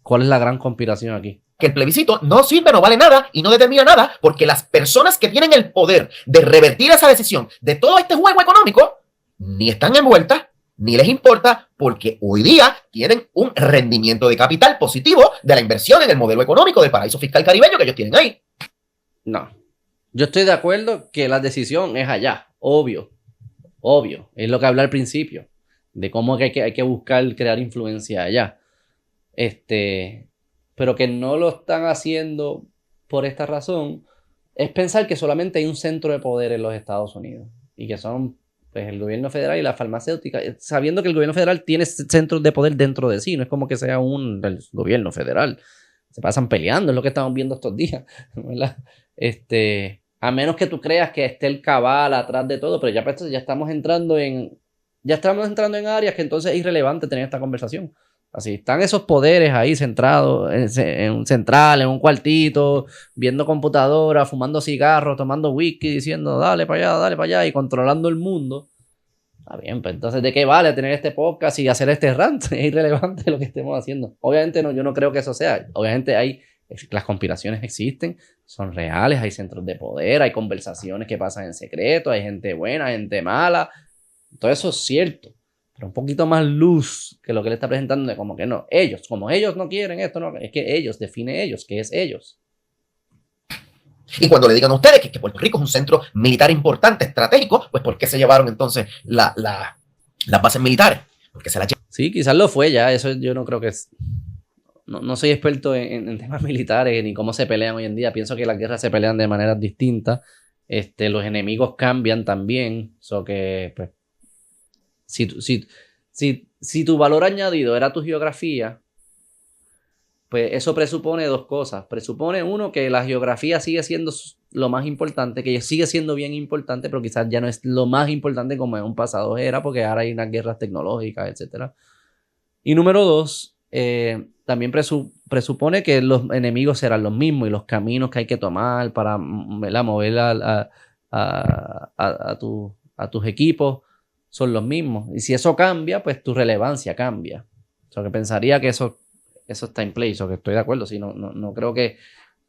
cuál es la gran conspiración aquí. Que el plebiscito no sirve, no vale nada y no determina nada, porque las personas que tienen el poder de revertir esa decisión de todo este juego económico ni están envueltas, ni les importa, porque hoy día tienen un rendimiento de capital positivo de la inversión en el modelo económico del paraíso fiscal caribeño que ellos tienen ahí. No. Yo estoy de acuerdo que la decisión es allá, obvio, es lo que hablé al principio, de cómo hay que buscar crear influencia allá, pero que no lo están haciendo por esta razón, es pensar que solamente hay un centro de poder en los Estados Unidos, y que son pues, el gobierno federal y la farmacéutica, sabiendo que el gobierno federal tiene centros de poder dentro de sí, no es como que sea el gobierno federal, se pasan peleando, es lo que estamos viendo estos días, ¿verdad? A menos que tú creas que esté el cabal atrás de todo, pero ya estamos entrando en áreas que entonces es irrelevante tener esta conversación. Así están esos poderes ahí centrados en un central, en un cuartito, viendo computadora, fumando cigarros, tomando whisky, diciendo dale para allá y controlando el mundo. Está bien, pues entonces ¿de qué vale tener este podcast y hacer este rant? Es irrelevante lo que estemos haciendo. Obviamente no, yo no creo que eso sea. Obviamente las conspiraciones existen, son reales, hay centros de poder, hay conversaciones que pasan en secreto, hay gente buena, gente mala, todo eso es cierto, pero un poquito más luz que lo que le está presentando de como que no, como ellos no quieren esto, no, es que ellos, define ellos, ¿qué es ellos? Y cuando le digan a ustedes que Puerto Rico es un centro militar importante, estratégico, pues ¿por qué se llevaron entonces las bases militares? Porque se las llevaron. Sí, quizás lo fue ya, eso yo no creo que es... no soy experto en temas militares ni cómo se pelean hoy en día. Pienso que las guerras se pelean de maneras distintas. Los enemigos cambian también. So que, pues, si tu valor añadido era tu geografía, pues eso presupone dos cosas. Presupone, uno, que la geografía sigue siendo lo más importante, que sigue siendo bien importante, pero quizás ya no es lo más importante como en un pasado era, porque ahora hay unas guerras tecnológicas, etc. Y número dos, también presupone que los enemigos serán los mismos y los caminos que hay que tomar para, ¿verdad?, mover a tus equipos son los mismos. Y si eso cambia, pues tu relevancia cambia. O sea, que pensaría que eso está en place, o que estoy de acuerdo. Sí, no creo que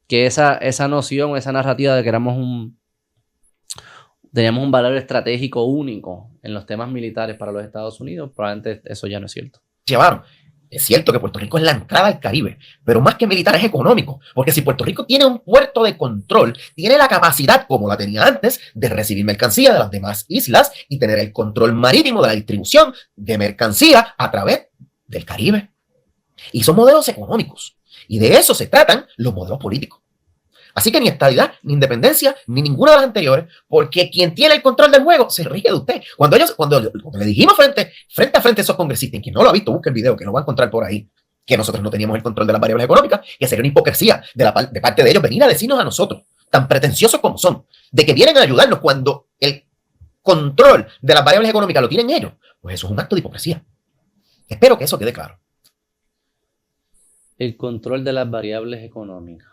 esa noción, esa narrativa de que teníamos un valor estratégico único en los temas militares para los Estados Unidos, probablemente eso ya no es cierto. Llevaron. Es cierto que Puerto Rico es la entrada al Caribe, pero más que militar es económico, porque si Puerto Rico tiene un puerto de control, tiene la capacidad, como la tenía antes, de recibir mercancía de las demás islas y tener el control marítimo de la distribución de mercancía a través del Caribe. Y son modelos económicos, y de eso se tratan los modelos políticos. Así que ni estadidad, ni independencia, ni ninguna de las anteriores, porque quien tiene el control del juego se rige de usted. Cuando le dijimos frente a frente a esos congresistas, quien no lo ha visto, busque el video, que lo va a encontrar por ahí, que nosotros no teníamos el control de las variables económicas, que sería una hipocresía de parte de ellos venir a decirnos a nosotros, tan pretenciosos como son, de que vienen a ayudarnos cuando el control de las variables económicas lo tienen ellos. Pues eso es un acto de hipocresía. Espero que eso quede claro. El control de las variables económicas.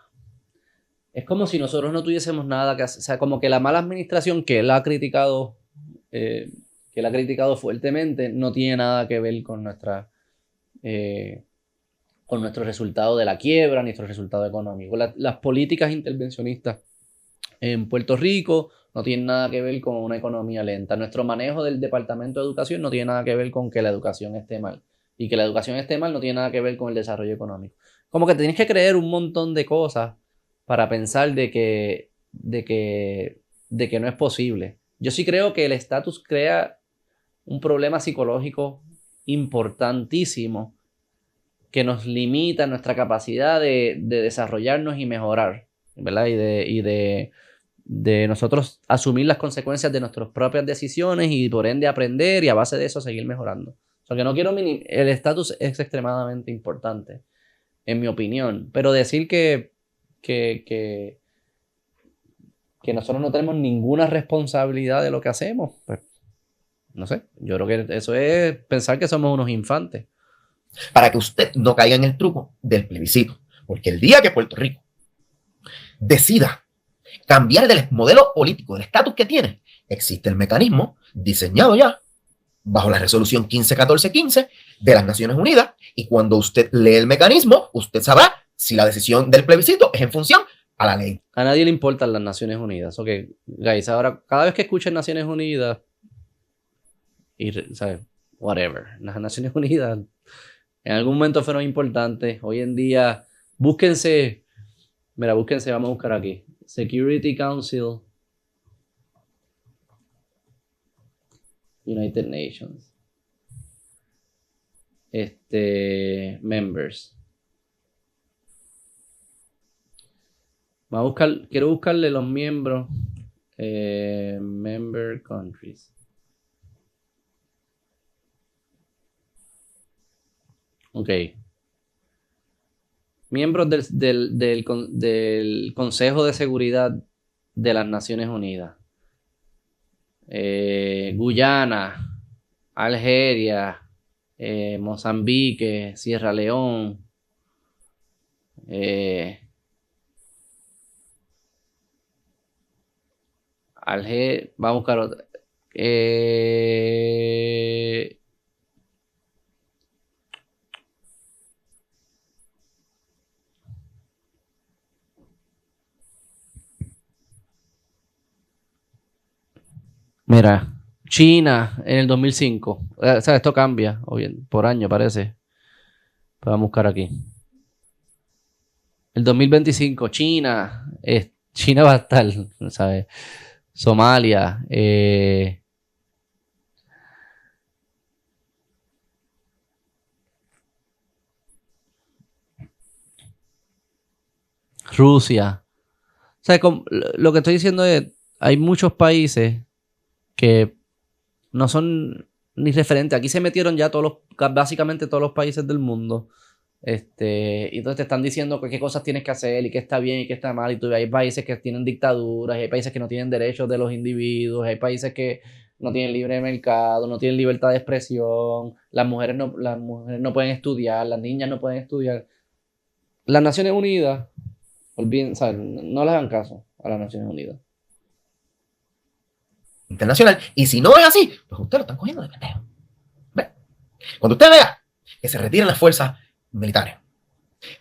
Es como si nosotros no tuviésemos nada que hacer. O sea, como que la mala administración que él ha criticado fuertemente, no tiene nada que ver con nuestro resultado de la quiebra, ni nuestro resultado económico. Las políticas intervencionistas en Puerto Rico no tienen nada que ver con una economía lenta. Nuestro manejo del Departamento de Educación no tiene nada que ver con que la educación esté mal. Y que la educación esté mal no tiene nada que ver con el desarrollo económico. Como que tienes que creer un montón de cosas para pensar de que no es posible. Yo sí creo que el estatus crea un problema psicológico importantísimo que nos limita nuestra capacidad de desarrollarnos y mejorar, ¿verdad? Y de nosotros asumir las consecuencias de nuestras propias decisiones y por ende aprender y a base de eso seguir mejorando. O sea, que no quiero el estatus es extremadamente importante, en mi opinión, pero decir que nosotros no tenemos ninguna responsabilidad de lo que hacemos, pues, no sé, yo creo que eso es pensar que somos unos infantes. Para que usted no caiga en el truco del plebiscito, porque el día que Puerto Rico decida cambiar del modelo político, del estatus que tiene, existe el mecanismo diseñado ya bajo la resolución 151415 de las Naciones Unidas, y cuando usted lee el mecanismo, usted sabrá si la decisión del plebiscito es en función a la ley. A nadie le importan las Naciones Unidas. Ok, guys, ahora cada vez que escuchen Naciones Unidas, ¿sabes? Whatever. Las Naciones Unidas en algún momento fueron importantes. Hoy en día, búsquense, vamos a buscar aquí. Security Council, United Nations. Members. Quiero buscarle los miembros. Member countries. Ok. Miembros del Consejo de Seguridad de las Naciones Unidas. Guyana, Algeria, Mozambique, Sierra León, vamos a buscar otra. Mira, China en el 2005. O sea, esto cambia por año, parece. Pero vamos a buscar aquí. El 2025, China. China va a estar, ¿sabes? Somalia. Rusia. O sea, lo que estoy diciendo es, hay muchos países que no son ni referentes. Aquí se metieron ya básicamente todos los países del mundo. Y entonces te están diciendo qué cosas tienes que hacer y qué está bien y qué está mal. Y tú, hay países que tienen dictaduras, y hay países que no tienen derechos de los individuos, hay países que no tienen libre mercado, no tienen libertad de expresión, las mujeres no pueden estudiar, las niñas no pueden estudiar. Las Naciones Unidas, olviden, ¿sabes? No le hagan caso a las Naciones Unidas. Internacional. Y si no es así, pues usted lo están cogiendo de pendejo. ¿Ve? Cuando usted vea que se retiran las fuerzas militares,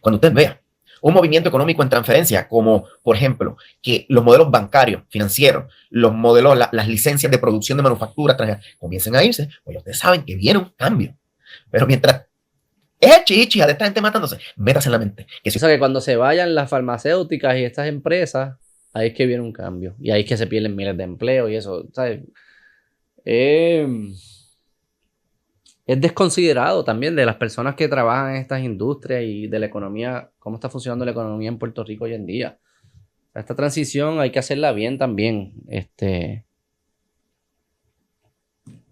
cuando usted vea un movimiento económico en transferencia, como por ejemplo que los modelos bancarios, financieros, los modelos, las licencias de producción de manufactura comiencen a irse, pues ustedes saben que viene un cambio. Pero mientras es chicha de esta gente matándose, métase en la mente. O sea que cuando se vayan las farmacéuticas y estas empresas, ahí es que viene un cambio. Y ahí es que se pierden miles de empleos y eso, ¿sabes? Es desconsiderado también de las personas que trabajan en estas industrias y de la economía, cómo está funcionando la economía en Puerto Rico hoy en día. Esta transición hay que hacerla bien también.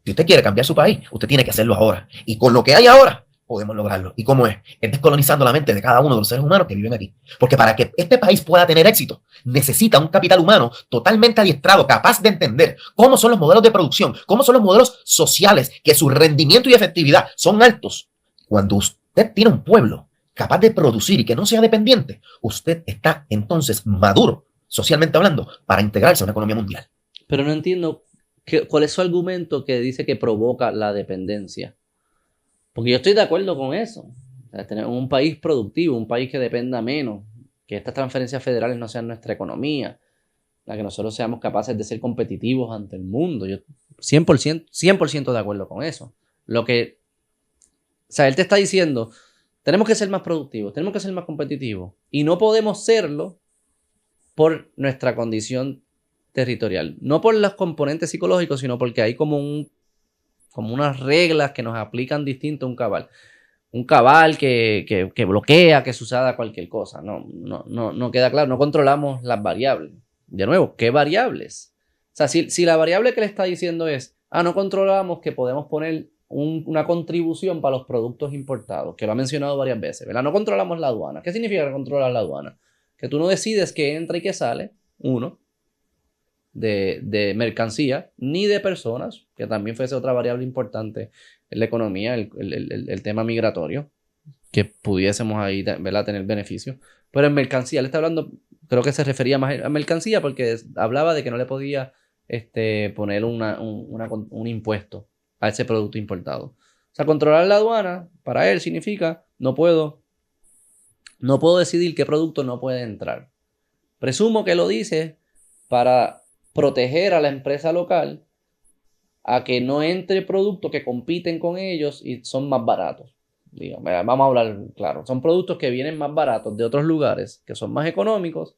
Si usted quiere cambiar su país, usted tiene que hacerlo ahora. Y con lo que hay ahora, podemos lograrlo. ¿Y cómo es? Es descolonizando la mente de cada uno de los seres humanos que viven aquí. Porque para que este país pueda tener éxito, necesita un capital humano totalmente adiestrado, capaz de entender cómo son los modelos de producción, cómo son los modelos sociales, que su rendimiento y efectividad son altos. Cuando usted tiene un pueblo capaz de producir y que no sea dependiente, usted está entonces maduro, socialmente hablando, para integrarse a una economía mundial. Pero no entiendo cuál es su argumento que dice que provoca la dependencia. Porque yo estoy de acuerdo con eso. O sea, tener un país productivo, un país que dependa menos, que estas transferencias federales no sean nuestra economía, la que nosotros seamos capaces de ser competitivos ante el mundo. Yo 100% de acuerdo con eso. O sea, él te está diciendo, tenemos que ser más productivos, tenemos que ser más competitivos, y no podemos serlo por nuestra condición territorial. No por los componentes psicológicos, sino porque hay como unas reglas que nos aplican distinto a un cabal. Un cabal que bloquea que suceda cualquier cosa. No queda claro. No controlamos las variables. De nuevo, ¿qué variables? O sea, si la variable que le está diciendo es, no controlamos que podemos poner una contribución para los productos importados, que lo ha mencionado varias veces, ¿verdad? No controlamos la aduana. ¿Qué significa controlar la aduana? Que tú no decides qué entra y qué sale, de mercancía, ni de personas, que también fuese otra variable importante en la economía, el tema migratorio, que pudiésemos ahí, ¿verdad?, tener beneficio. Pero en mercancía, le está hablando, creo que se refería más a mercancía porque hablaba de que no le podía poner un impuesto a ese producto importado. O sea, controlar la aduana para él significa no puedo decidir qué producto no puede entrar. Presumo que lo dice para proteger a la empresa local a que no entre productos que compiten con ellos y son más baratos. Digamos, vamos a hablar claro. Son productos que vienen más baratos de otros lugares, que son más económicos,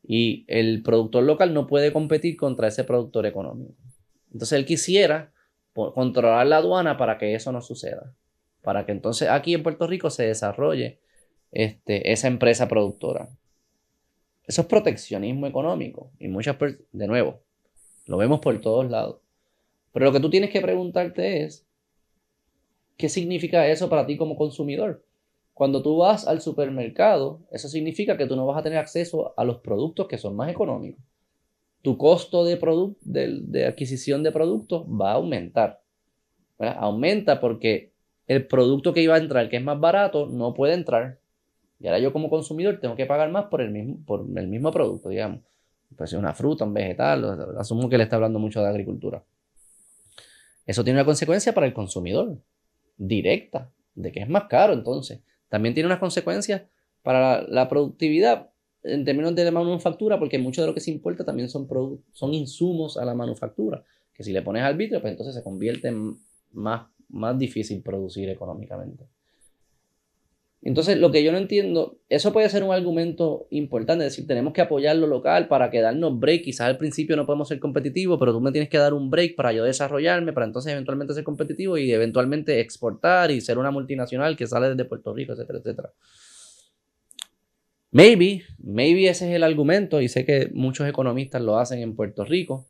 y el productor local no puede competir contra ese productor económico. Entonces él quisiera controlar la aduana para que eso no suceda. Para que entonces aquí en Puerto Rico se desarrolle esa empresa productora. Eso es proteccionismo económico. Y de nuevo, lo vemos por todos lados. Pero lo que tú tienes que preguntarte es, ¿qué significa eso para ti como consumidor? Cuando tú vas al supermercado, eso significa que tú no vas a tener acceso a los productos que son más económicos. Tu costo de adquisición de productos va a aumentar, ¿verdad? Aumenta porque el producto que iba a entrar, que es más barato, no puede entrar. Y ahora yo como consumidor tengo que pagar más por el mismo producto, digamos. Pues si es una fruta, un vegetal, asumo que le está hablando mucho de agricultura. Eso tiene una consecuencia para el consumidor, directa, de que es más caro entonces. También tiene unas consecuencias para la productividad en términos de la manufactura, porque mucho de lo que se importa también son insumos a la manufactura, que si le pones arbitrio, pues entonces se convierte en más difícil producir económicamente. Entonces, lo que yo no entiendo, eso puede ser un argumento importante, es decir, tenemos que apoyar lo local para que darnos break. Quizás al principio no podemos ser competitivos, pero tú me tienes que dar un break para yo desarrollarme, para entonces eventualmente ser competitivo y eventualmente exportar y ser una multinacional que sale desde Puerto Rico, etcétera, etcétera. Maybe ese es el argumento y sé que muchos economistas lo hacen en Puerto Rico,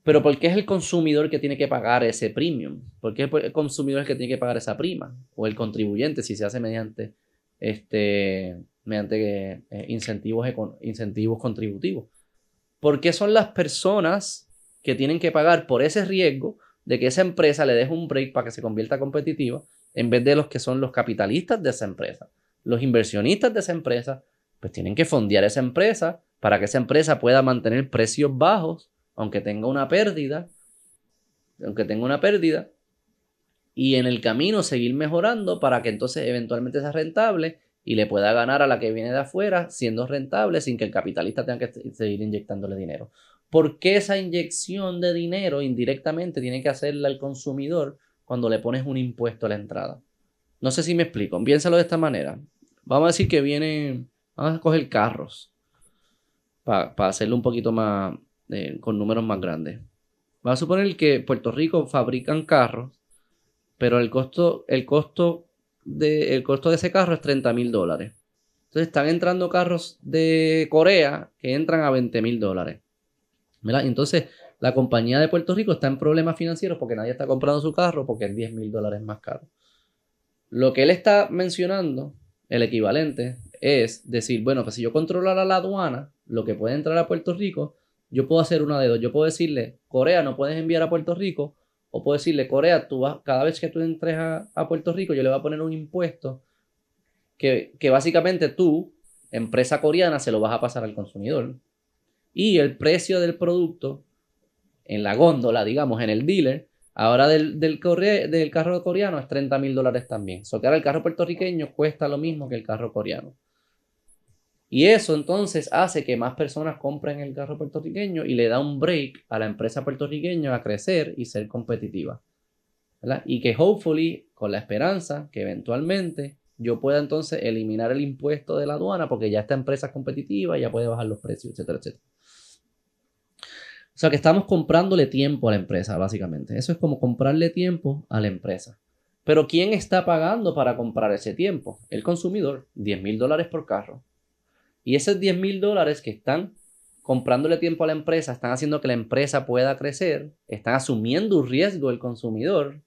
pero ¿por qué es el consumidor que tiene que pagar ese premium? ¿Por qué el consumidor es el que tiene que pagar esa prima? O el contribuyente si se hace mediante incentivos contributivos. ¿Por qué son las personas que tienen que pagar por ese riesgo de que esa empresa le deje un break para que se convierta competitiva en vez de los que son los capitalistas de esa empresa? Los inversionistas de esa empresa pues tienen que fondear esa empresa para que esa empresa pueda mantener precios bajos aunque tenga una pérdida, y en el camino seguir mejorando para que entonces eventualmente sea rentable y le pueda ganar a la que viene de afuera siendo rentable sin que el capitalista tenga que seguir inyectándole dinero. ¿Por qué esa inyección de dinero indirectamente tiene que hacerla el consumidor cuando le pones un impuesto a la entrada? No sé si me explico, piénsalo de esta manera. Vamos a decir que vamos a coger carros para hacerlo un poquito más, con números más grandes. Vamos a suponer que Puerto Rico fabrican carros, pero el costo de ese carro es $30,000. Entonces están entrando carros de Corea que entran a $20,000. ¿Verdad? Entonces la compañía de Puerto Rico está en problemas financieros porque nadie está comprando su carro porque es $10,000 más caro. Lo que él está mencionando, el equivalente, es decir, bueno, pues si yo controlara la aduana, lo que puede entrar a Puerto Rico, yo puedo hacer una de dos. Yo puedo decirle, Corea, no puedes enviar a Puerto Rico, o puedo decirle, Corea, cada vez que tú entres a Puerto Rico, yo le voy a poner un impuesto que básicamente tú, empresa coreana, se lo vas a pasar al consumidor. Y el precio del producto en la góndola, digamos, en el dealer, ahora del carro coreano es $30,000 también. O sea que ahora el carro puertorriqueño cuesta lo mismo que el carro coreano. Y eso entonces hace que más personas compren el carro puertorriqueño y le da un break a la empresa puertorriqueña a crecer y ser competitiva, ¿verdad? Y que hopefully, con la esperanza que eventualmente yo pueda entonces eliminar el impuesto de la aduana porque ya esta empresa es competitiva, ya puede bajar los precios, etcétera, etcétera. O sea que estamos comprándole tiempo a la empresa, básicamente. Eso es como comprarle tiempo a la empresa. Pero ¿quién está pagando para comprar ese tiempo? El consumidor, $10,000 por carro. Y esos $10,000 que están comprándole tiempo a la empresa, están haciendo que la empresa pueda crecer, están asumiendo un riesgo el consumidor,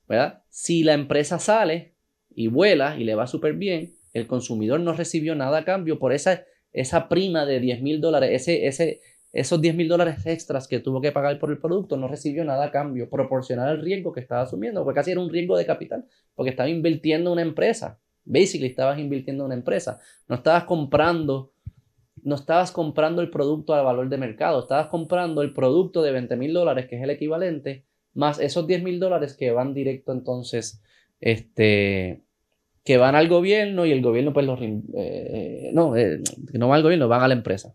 ¿verdad? Si la empresa sale y vuela y le va súper bien, el consumidor no recibió nada a cambio por esa prima de $10,000, esos $10,000 extras que tuvo que pagar por el producto, no recibió nada a cambio, proporcional al riesgo que estaba asumiendo, porque casi era un riesgo de capital, porque estaba invirtiendo en una empresa. Basically, estabas invirtiendo en una empresa. No estabas comprando el producto al valor de mercado, estabas comprando el producto de $20,000, que es el equivalente, más esos $10,000 que van directo entonces, que van al gobierno y el gobierno pues no van al gobierno, van a la empresa,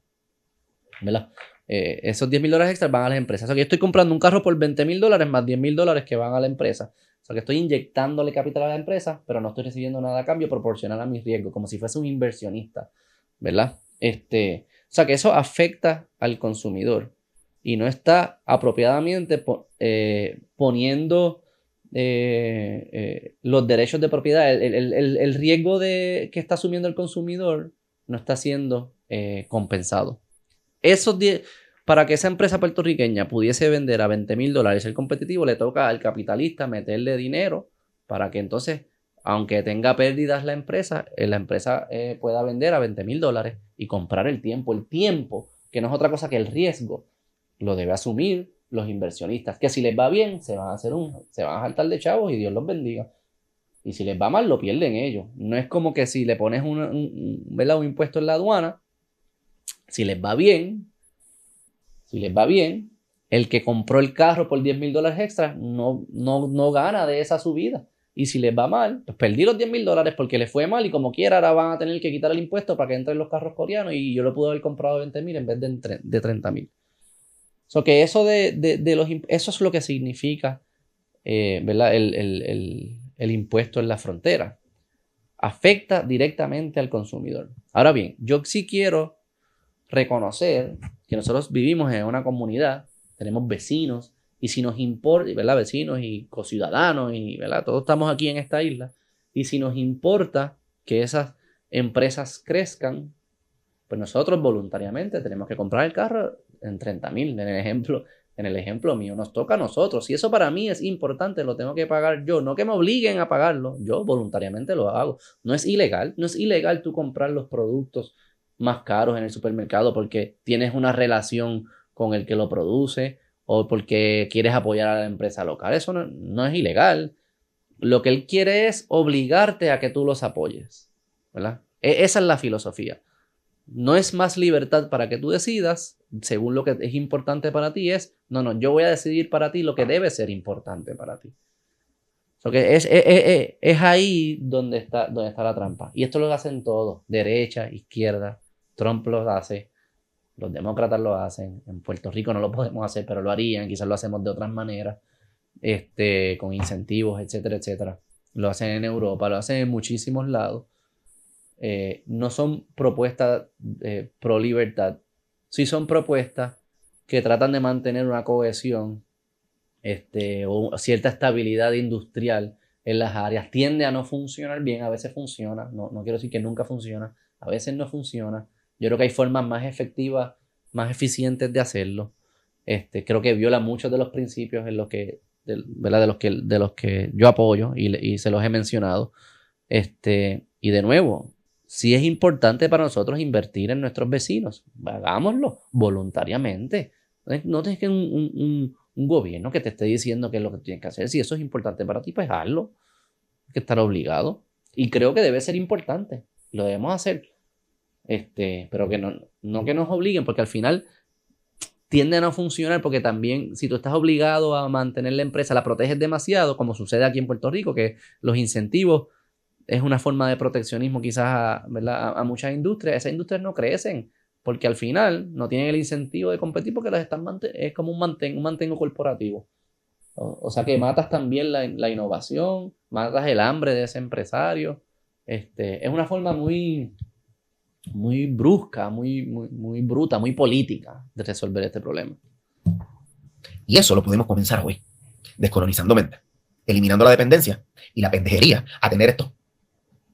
¿verdad? Esos $10,000 extras van a las empresas. O sea que yo estoy comprando un carro por $20,000 más $10,000 que van a la empresa. O sea que estoy inyectándole capital a la empresa, pero no estoy recibiendo nada a cambio proporcional a mi riesgo, como si fuese un inversionista, ¿verdad? O sea que eso afecta al consumidor y no está apropiadamente poniendo los derechos de propiedad. El riesgo que está asumiendo el consumidor no está siendo compensado. Para que esa empresa puertorriqueña pudiese vender a $20,000 y ser competitivo, le toca al capitalista meterle dinero para que entonces, aunque tenga pérdidas la empresa pueda vender a $20,000 y comprar el tiempo, que no es otra cosa que el riesgo, lo debe asumir los inversionistas, que si les va bien, se van a saltar de chavos y Dios los bendiga. Y si les va mal, lo pierden ellos. No es como que si le pones un impuesto en la aduana, si les va bien, el que compró el carro por $10,000 extra no gana de esa subida. Y si les va mal, pues perdí los $10,000 porque les fue mal y como quiera ahora van a tener que quitar el impuesto para que entren los carros coreanos y yo lo pude haber comprado de $20,000 en vez de $30,000. So que eso eso es lo que significa, ¿verdad? El impuesto en la frontera. Afecta directamente al consumidor. Ahora bien, yo sí quiero reconocer que nosotros vivimos en una comunidad, tenemos vecinos, y si nos importa, ¿verdad? Vecinos y cociudadanos, y ¿verdad? Todos estamos aquí en esta isla, y si nos importa que esas empresas crezcan, pues nosotros voluntariamente tenemos que comprar el carro en 30,000. En el ejemplo mío, nos toca a nosotros. Si eso para mí es importante, lo tengo que pagar yo. No que me obliguen a pagarlo. Yo voluntariamente lo hago. No es ilegal. No es ilegal tú comprar los productos más caros en el supermercado porque tienes una relación con el que lo produce o porque quieres apoyar a la empresa local. Eso no es ilegal. Lo que él quiere es obligarte a que tú los apoyes, ¿verdad? Esa es la filosofía. No es más libertad para que tú decidas, según lo que es importante para ti, no, yo voy a decidir para ti lo que debe ser importante para ti. Porque es ahí donde está la trampa. Y esto lo hacen todos, derecha, izquierda. Trump lo hace, los demócratas lo hacen. En Puerto Rico no lo podemos hacer, pero lo harían. Quizás lo hacemos de otras maneras, con incentivos, etcétera, etcétera. Lo hacen en Europa, lo hacen en muchísimos lados. No son propuestas pro libertad, sí son propuestas que tratan de mantener una cohesión o cierta estabilidad industrial en las áreas. Tiende a no funcionar bien, a veces funciona, no quiero decir que nunca funciona, a veces no funciona. Yo creo que hay formas más efectivas, más eficientes de hacerlo. Creo que viola muchos de los principios en los que, ¿verdad? de los que yo apoyo y se los he mencionado. Y de nuevo, sí es importante para nosotros invertir en nuestros vecinos. Hagámoslo voluntariamente. No tienes que un gobierno que te esté diciendo qué es lo que tienes que hacer. Si eso es importante para ti, pues hazlo. Hay que estar obligado. Y creo que debe ser importante. Lo debemos hacer. Pero que no que nos obliguen, porque al final tiende a no funcionar, porque también si tú estás obligado a mantener la empresa, la proteges demasiado, como sucede aquí en Puerto Rico, que los incentivos es una forma de proteccionismo quizás, ¿verdad? A muchas industrias. Esas industrias no crecen porque al final no tienen el incentivo de competir porque las están es como un mantengo corporativo. O sea que matas también la innovación, matas el hambre de ese empresario. Es una forma muy, muy brusca, muy bruta, muy política de resolver este problema. Y eso lo podemos comenzar hoy, descolonizando mente, eliminando la dependencia y la pendejería a tener estos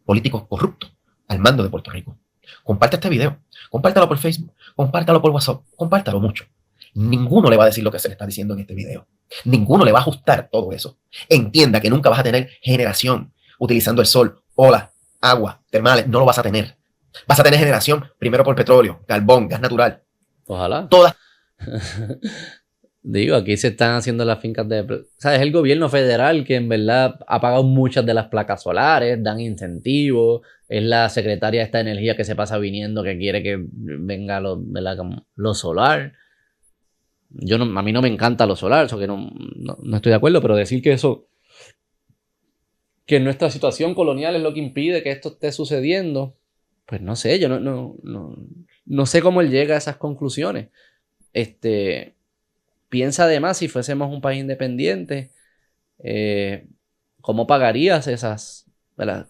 políticos corruptos al mando de Puerto Rico. Comparte este video, compártalo por Facebook, compártalo por WhatsApp, compártalo mucho. Ninguno le va a decir lo que se le está diciendo en este video. Ninguno le va a ajustar todo eso. Entienda que nunca vas a tener generación utilizando el sol, olas, agua, termales, no lo vas a tener. Vas a tener generación primero por petróleo, carbón, gas natural. Ojalá. Todas. Digo, aquí se están haciendo las fincas o sea, es el gobierno federal que en verdad ha pagado muchas de las placas solares, dan incentivos, es la secretaria de esta energía que se pasa viniendo que quiere que venga lo solar. A mí no me encanta lo solar, eso que no estoy de acuerdo, pero decir que eso, que nuestra situación colonial es lo que impide que esto esté sucediendo, pues no sé, yo no sé cómo él llega a esas conclusiones. Piensa además, si fuésemos un país independiente, ¿cómo pagarías esas? ¿Verdad?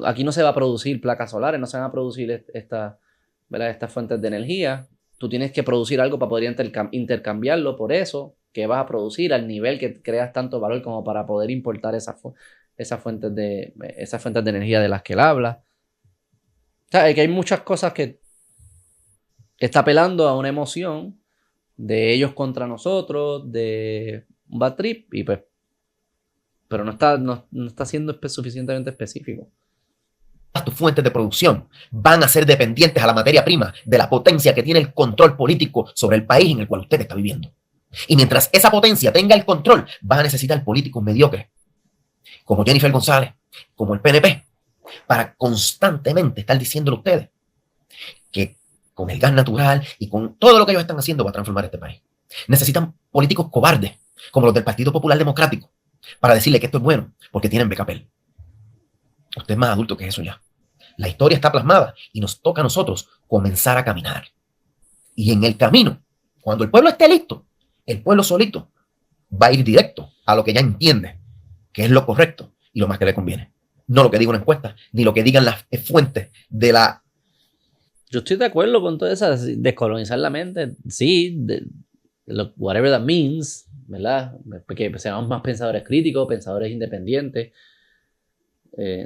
Aquí no se va a producir placas solares, no se van a producir estas fuentes de energía. Tú tienes que producir algo para poder intercambiarlo por eso, que vas a producir al nivel que creas tanto valor como para poder importar esas fuentes de energía de las que él habla. O sea, es que hay muchas cosas que está apelando a una emoción de ellos contra nosotros, de un bad trip, y pues, pero no está siendo suficientemente específico. Tus fuentes de producción van a ser dependientes a la materia prima de la potencia que tiene el control político sobre el país en el cual usted está viviendo. Y mientras esa potencia tenga el control, van a necesitar políticos mediocres, como Jennifer González, como el PNP, para constantemente estar diciéndole a ustedes que con el gas natural y con todo lo que ellos están haciendo va a transformar este país. Necesitan políticos cobardes, como los del Partido Popular Democrático, para decirle que esto es bueno, porque tienen becapel. Usted es más adulto que eso ya. La historia está plasmada y nos toca a nosotros comenzar a caminar. Y en el camino, cuando el pueblo esté listo, el pueblo solito va a ir directo a lo que ya entiende que es lo correcto y lo más que le conviene. No lo que diga una encuesta, ni lo que digan las fuentes de la... Yo estoy de acuerdo con todo eso, descolonizar la mente, sí, whatever that means, ¿verdad? Porque seamos más pensadores críticos, pensadores independientes.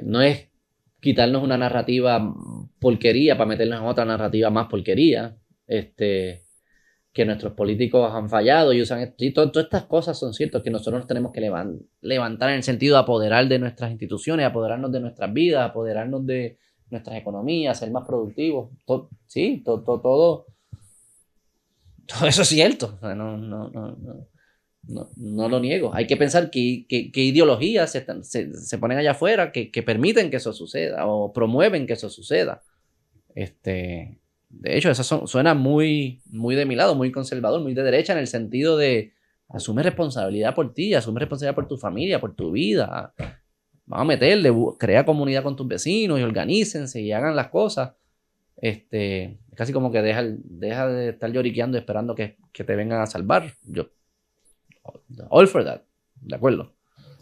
No es quitarnos una narrativa porquería para meternos en otra narrativa más porquería, que nuestros políticos han fallado y usan esto. Y todas estas cosas son ciertas, que nosotros nos tenemos que levantar en el sentido de apoderar de nuestras instituciones, apoderarnos de nuestras vidas, apoderarnos de nuestras economías, ser más productivos. Todo eso es cierto. No lo niego. Hay que pensar que ideologías se ponen allá afuera que permiten que eso suceda o promueven que eso suceda. De hecho, eso suena muy, muy de mi lado, muy conservador, muy de derecha en el sentido de asume responsabilidad por ti, asume responsabilidad por tu familia, por tu vida. Vamos a meterle, crea comunidad con tus vecinos y organícense y hagan las cosas. Es casi como que deja de estar lloriqueando esperando que te vengan a salvar. Yo, all for that, de acuerdo.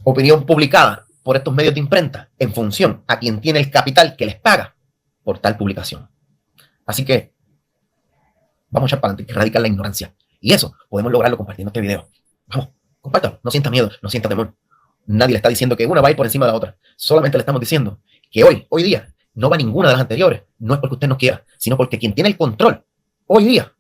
Opinión publicada por estos medios de imprenta en función a quien tiene el capital que les paga por tal publicación. Así que vamos a echar para adelante, que erradicar la ignorancia. Y eso podemos lograrlo compartiendo este video. Vamos, compártalo. No sienta miedo, no sienta temor. Nadie le está diciendo que una va a ir por encima de la otra. Solamente le estamos diciendo que hoy día, no va ninguna de las anteriores. No es porque usted no quiera, sino porque quien tiene el control hoy día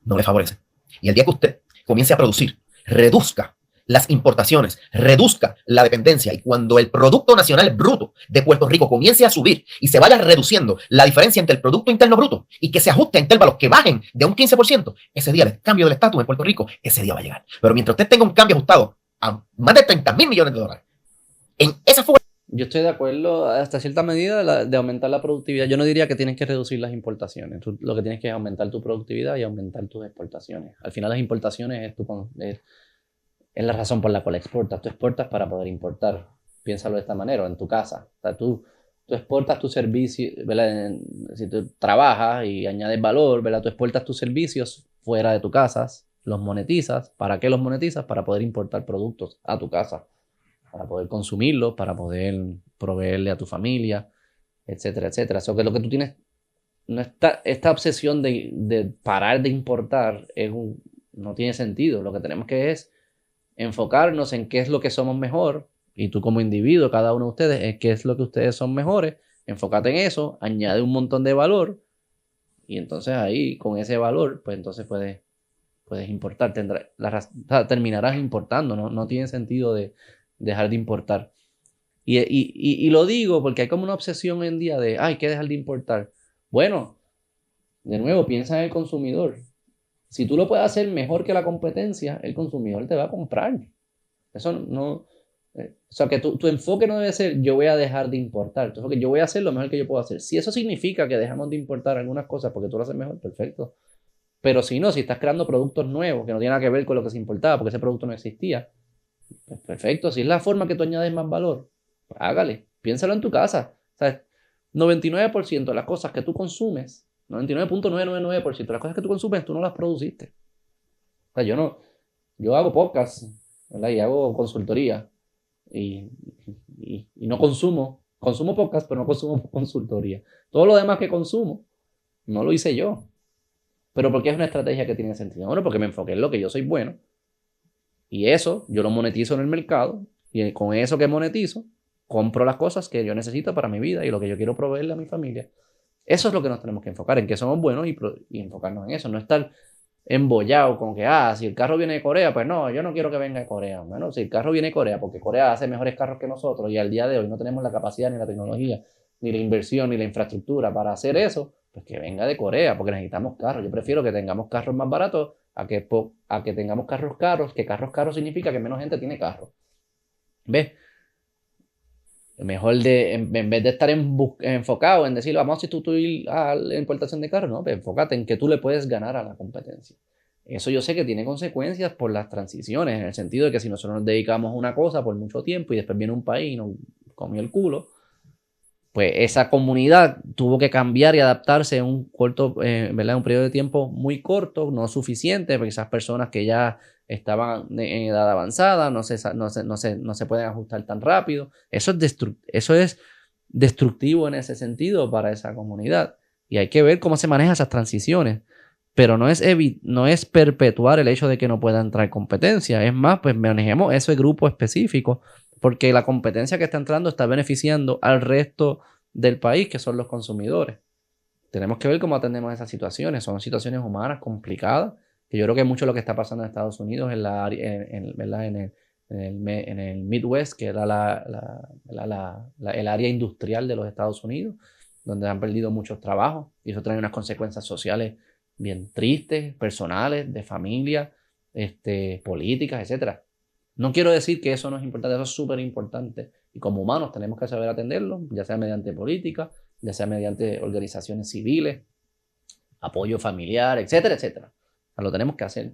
no le favorece. Y el día que usted comience a producir, reduzca las importaciones, reduzca la dependencia, y cuando el Producto Nacional Bruto de Puerto Rico comience a subir y se vaya reduciendo la diferencia entre el Producto Interno Bruto y que se ajuste a intervalos que bajen de un 15%, ese día el cambio del estatus en Puerto Rico, ese día va a llegar. Pero mientras usted tenga un cambio ajustado a más de 30,000 millones de dólares, en esa fuga... Yo estoy de acuerdo hasta cierta medida de aumentar la productividad. Yo no diría que tienes que reducir las importaciones. Tú lo que tienes que es aumentar tu productividad y aumentar tus exportaciones. Al final las importaciones es la razón por la cual exportas. Tú exportas para poder importar. Piénsalo de esta manera, en tu casa. O sea, tú exportas tus servicios, ¿verdad? Si tú trabajas y añades valor, ¿verdad? Tú exportas tus servicios fuera de tu casa, los monetizas. ¿Para qué los monetizas? Para poder importar productos a tu casa, para poder consumirlos, para poder proveerle a tu familia, etcétera, etcétera. O sea, que lo que tú tienes, esta obsesión de parar de importar no tiene sentido. Lo que tenemos que es enfocarnos en qué es lo que somos mejor, y tú como individuo, cada uno de ustedes, en qué es lo que ustedes son mejores. Enfócate en eso, añade un montón de valor, y entonces ahí, con ese valor, pues entonces puedes importar. Terminarás importando, ¿no? No tiene sentido de dejar de importar. Y lo digo porque hay como una obsesión hoy en día de, hay que dejar de importar. Bueno, de nuevo, piensa en el consumidor. Si tú lo puedes hacer mejor que la competencia, el consumidor te va a comprar. Eso no... o sea, que tu enfoque no debe ser, yo voy a dejar de importar. Tu enfoque, yo voy a hacer lo mejor que yo puedo hacer. Si eso significa que dejamos de importar algunas cosas porque tú lo haces mejor, perfecto. Pero si no, si estás creando productos nuevos que no tienen nada que ver con lo que se importaba porque ese producto no existía, pues perfecto. Si es la forma que tú añades más valor, pues hágale. Piénsalo en tu casa. O sea, 99% de las cosas que tú consumes, 99.999% de las cosas que tú consumes, tú no las produciste. O sea, yo hago podcast, ¿verdad? Y hago consultoría. Y no consumo podcast, pero no consumo consultoría. Todo lo demás que consumo, no lo hice yo. Pero ¿por qué es una estrategia que tiene sentido? Bueno, porque me enfoqué en lo que yo soy bueno. Y eso yo lo monetizo en el mercado. Y con eso que monetizo, compro las cosas que yo necesito para mi vida y lo que yo quiero proveerle a mi familia. Eso es lo que nos tenemos que enfocar, en que somos buenos y enfocarnos en eso. No estar embollado con que, si el carro viene de Corea, pues no, yo no quiero que venga de Corea. Bueno, si el carro viene de Corea, porque Corea hace mejores carros que nosotros y al día de hoy no tenemos la capacidad, ni la tecnología, ni la inversión, ni la infraestructura para hacer eso, pues que venga de Corea, porque necesitamos carros. Yo prefiero que tengamos carros más baratos a que tengamos carros caros, que carros caros significa que menos gente tiene carros. ¿Ves? Mejor en vez de estar enfocado en decir, vamos a sustituir a la importación de carros, no, pues enfócate en que tú le puedes ganar a la competencia. Eso yo sé que tiene consecuencias por las transiciones, en el sentido de que si nosotros nos dedicamos a una cosa por mucho tiempo y después viene un país y nos comió el culo, pues esa comunidad tuvo que cambiar y adaptarse en un corto, ¿verdad? Un periodo de tiempo muy corto, no suficiente, porque esas personas que ya estaban en edad avanzada no se pueden ajustar tan rápido. Eso es destructivo en ese sentido para esa comunidad. Y hay que ver cómo se manejan esas transiciones. Pero no es perpetuar el hecho de que no pueda entrar competencia. Es más, pues manejemos ese grupo específico, porque la competencia que está entrando está beneficiando al resto del país, que son los consumidores. Tenemos que ver cómo atendemos esas situaciones. Son situaciones humanas complicadas, que yo creo que mucho de lo que está pasando en Estados Unidos en el Midwest, que era el área industrial de los Estados Unidos, donde han perdido muchos trabajos, y eso trae unas consecuencias sociales bien tristes, personales, de familia, políticas, etcétera. No quiero decir que eso no es importante, eso es súper importante. Y como humanos tenemos que saber atenderlo, ya sea mediante política, ya sea mediante organizaciones civiles, apoyo familiar, etcétera, etcétera. O sea, lo tenemos que hacer.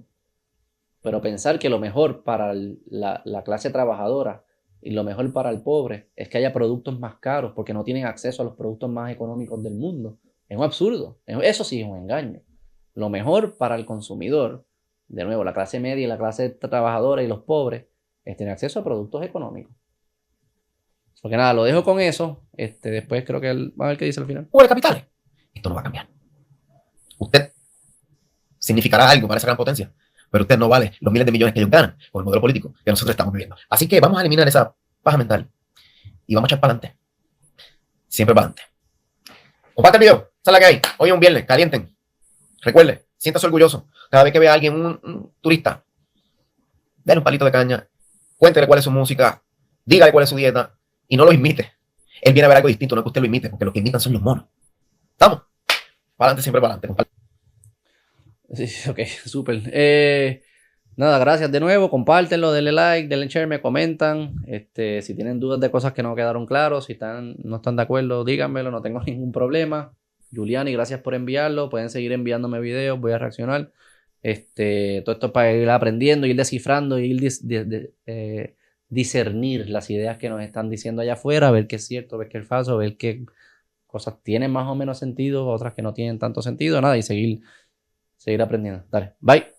Pero pensar que lo mejor para la clase trabajadora y lo mejor para el pobre es que haya productos más caros porque no tienen acceso a los productos más económicos del mundo, es un absurdo. Eso sí es un engaño. Lo mejor para el consumidor, de nuevo, la clase media y la clase trabajadora y los pobres, es tener acceso a productos económicos. Porque nada, lo dejo con eso. Después creo que él va a ver qué dice al final. de capitales. Esto no va a cambiar. Usted significará algo para esa gran potencia, pero usted no vale los miles de millones que ellos ganan con el modelo político que nosotros estamos viviendo. Así que vamos a eliminar esa paja mental y vamos a echar para adelante. Siempre para adelante. Comparte el video. Esa es la que hay. Hoy es un viernes. Calienten. Recuerde, siéntase orgulloso. Cada vez que vea a alguien, un turista, dale un palito de caña, cuéntele cuál es su música, dígale cuál es su dieta y no lo imite. Él viene a ver algo distinto, no es que usted lo imite, porque los que imitan son los monos. ¿Estamos? Para adelante, siempre para adelante. Sí, ok, súper. Nada, gracias de nuevo. Compártenlo, denle like, denle share, me comentan. Si tienen dudas de cosas que no quedaron claros, si no están de acuerdo, díganmelo, no tengo ningún problema. Juliani, gracias por enviarlo. Pueden seguir enviándome videos, voy a reaccionar. Todo esto es para ir aprendiendo, ir descifrando, ir discernir las ideas que nos están diciendo allá afuera, ver qué es cierto, ver qué es falso, ver qué cosas tienen más o menos sentido, otras que no tienen tanto sentido, nada, y seguir aprendiendo. Dale, bye.